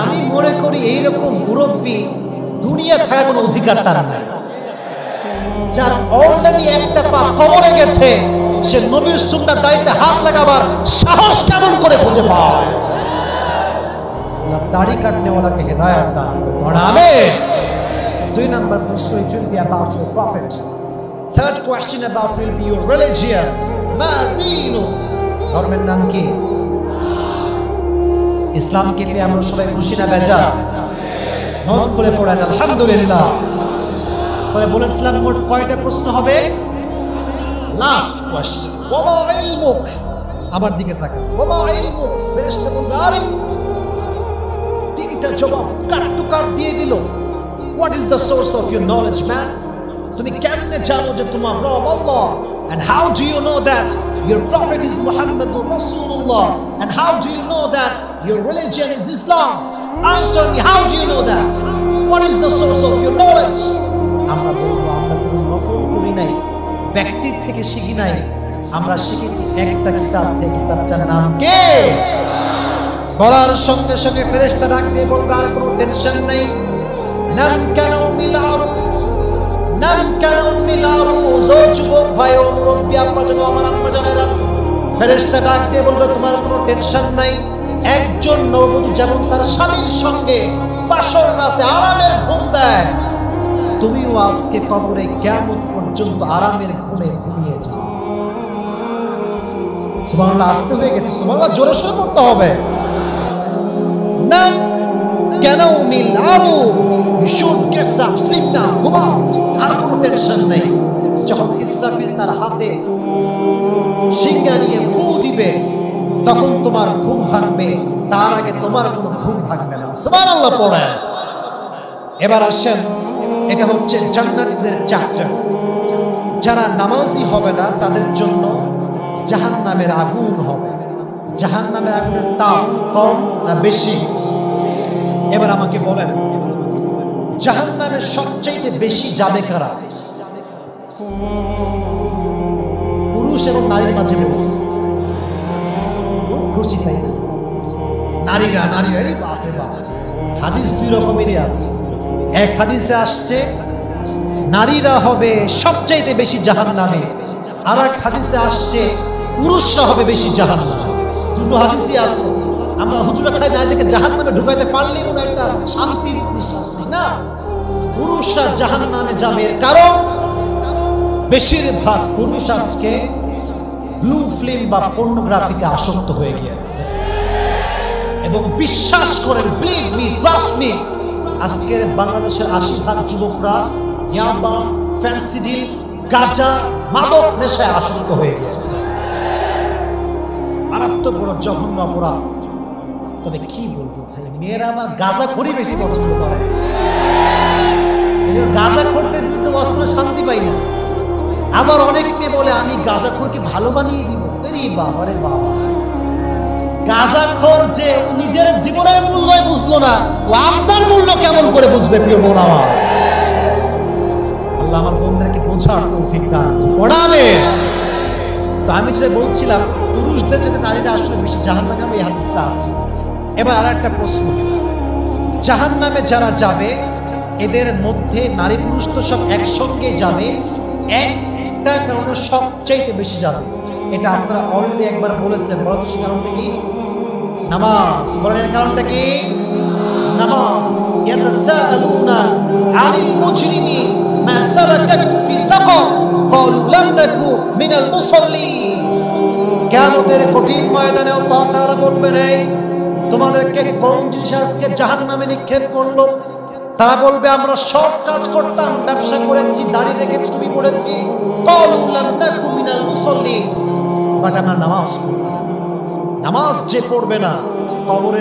আমি মনে করি এইরকম মুরব্বী দুনিয়া থাকার কোনো অধিকার তার নাই। যার অলরেডি একটা পা কবরে গেছে, সে নবীর সুন্নাহর দাড়িতে হাত লাগাবার সাহস কেমন করে খুঁজে পায়? আল্লাহ দাড়ি কাটনেওয়ালাকে হেদায়েত দান করুন, আমিন। 2 নম্বর প্রশ্ন, it will be about your prophet. Third question about will be your religion. মা দীনু, ধর্মের নাম কি? ইসলামকে পেয়ে আমরা সবাই খুশি না বেজার? মন খুলে পড়েন আলহামদুলিল্লাহ। তবে বলেছিলাম মোট কয়টা প্রশ্ন হবে? লাস্ট কোয়েশ্চেন, ওয়া মা ইলমুক, আমার দিকে তাকান, ওয়া মা ইলমুক। ফেরেশতা বলবে আরে তিনটা জবাব কাট টু কাট দিয়ে দিল। What is the source of your knowledge man? তুমি কেমনে জানো যে তোমার রব আল্লাহ? And how do you know that your prophet is Muhammadur Rasulullah? And how do you know that your religion is Islam? Answer me, how do you know that? What is the source of your knowledge? আমরা বলবো আমরা কোনো নকল করি নাই, ব্যক্তির থেকে শিখি নাই, আমরা শিখেছি একটা কিতাব থেকে। কিতাবটার নাম কি? বলার সঙ্গে সঙ্গে ফেরেশতা ডাক দিয়ে বলবে আর কোনো টেনশন নেই। নাম কেন মিলারু, নাম কেন মিলারু। ও যুবক ভাই ও মুরব্বী আব্বা জানো, আমার আম্মা জানেরা, ফেরেশতা ডাক দিয়ে বলবে তোমার কোনো টেনশন নাই। একজন নববধূ যেমন তার স্বামীর সঙ্গে বাসর রাতে আরামের ঘুম দেয়, তুমিও আজকে কবরে কিয়ামত পর্যন্ত আরামের ঘুমে ঘুমিয়ে যাও। সুবহানাল্লাহ, আসতে হয়ে গেছে, সুবহানাল্লাহ জোরে সোরে পড়তে হবে। নাম কেন মিলারু, you should get some sleep now, ঘুমাও, আর কোনো টেনশন নেই। যখন ইসরাফিল তার হাতে শিঙ্গা নিয়ে ফু দিবে, তখন তোমার ঘুম ভাঙবে, তার আগে তোমার কোনো ঘুম ভাঙবে না। সুবহানাল্লাহ পড়ে। এবার আসেন, এটা হচ্ছে জান্নাতীদের চ্যাপ্টার। যারা নামাজি হবে না তাদের জন্য জাহান্নামের আগুন হবে। জাহান্নামের আগুনের তাপ কম না বেশি? এবার আমাকে বলেন, জাহান্নামের সবচেয়ে বেশি যাবে কারা? পুরুষ এবং নারীর মাঝে বলছে, খুশি তাই না? নারীরা, নারীরা, বাপরে বাপ। হাদিস 2 রকমেরই আছে। এক হাদিসে আসছে নারীরা হবে সবচাইতে বেশি জাহান্নামে, আর এক হাদিসে আসছে পুরুষরা হবে বেশি জাহান্নামে। দুটো হাদিসই আছে। আমরা হুজুরা খাই নারীদেরকে জাহান্নামে ঢুকাইতে পারলেই মনে একটা শান্তির বিশ্বাস নেই না। পুরুষরা জাহান্নামে যাবে, কারণ বেশিরভাগ পুরুষ আজকে ব্লু ফিল্ম বা পর্নোগ্রাফিতে আসক্ত হয়ে গিয়েছে। এবং বিশ্বাস করেন, বিলিভ মি, ট্রাস্ট মি, আজকের বাংলাদেশের 80% যুবকরা ইয়াবা, ফ্যান্সিডিল, গাঁজা, মাদক নেশায় আসক্ত হয়ে গিয়েছে। মারাত্মক বড় জঘন্য অপরাধ। তবে কি বলবো ভাই, মেয়েরা আমার গাঁজাখোরই বেশি পছন্দ করে। গাঁজাখোরদের কিন্তু বছরে শান্তি পাই না। আবার অনেক মেয়ে বলে আমি গাঁজাখোরকে ভালো বানিয়ে দিব। আরে বাবা রে বাবা, গাঁজাখোর যে নিজের জীবনের মূল্যই বুঝলো না, ও আপনার মূল্য কেমন করে বুঝবে? প্রিয় বোন আমার, আল্লাহ আমার বোনদেরকে বোঝার তৌফিক দান করুন, আমিন। তো আমি যেটা বলছিলাম, পুরুষদের যাতে নারীরা আসলে বেশি জাহান্নামে, এই হাদিসটা আছে। এবার আর একটা প্রশ্ন, জাহান্নামে যারা যাবে এদের মধ্যে নারী পুরুষ তো সব একসঙ্গে যাবে, একটা কারণে সবচাইতে বেশি যাবে। এটা আপনারা অলরেডি একবার বলেছিলেন। বলো তো, সেই কারণটা কি? নামাজ। বলেন কারণটা কি? নামাজ। ইয়াতাসাআলুনা আনিল মুজরিমিন মা সালাকাক ফি সাকার ক্বালু লাম নাকু মিনাল মুসাল্লিন। কিয়ামতের কঠিন ময়দানে আল্লাহ তাআলা বলবেন, এই তোমাদেরকে কোন জিনিস আজকে জাহান্নামে নিক্ষেপ করলো? তারা বলবে আমরা সব কাজ করতাম, ব্যবসা করেছি, দাড়ি রেখেছি, টুপি পড়েছি, ক্বালু লাম নাকু মিনাল মুসাল্লিন, বাট আমরা নামাজ পড়তাম। নামাজ যে পড়বে না, কবরের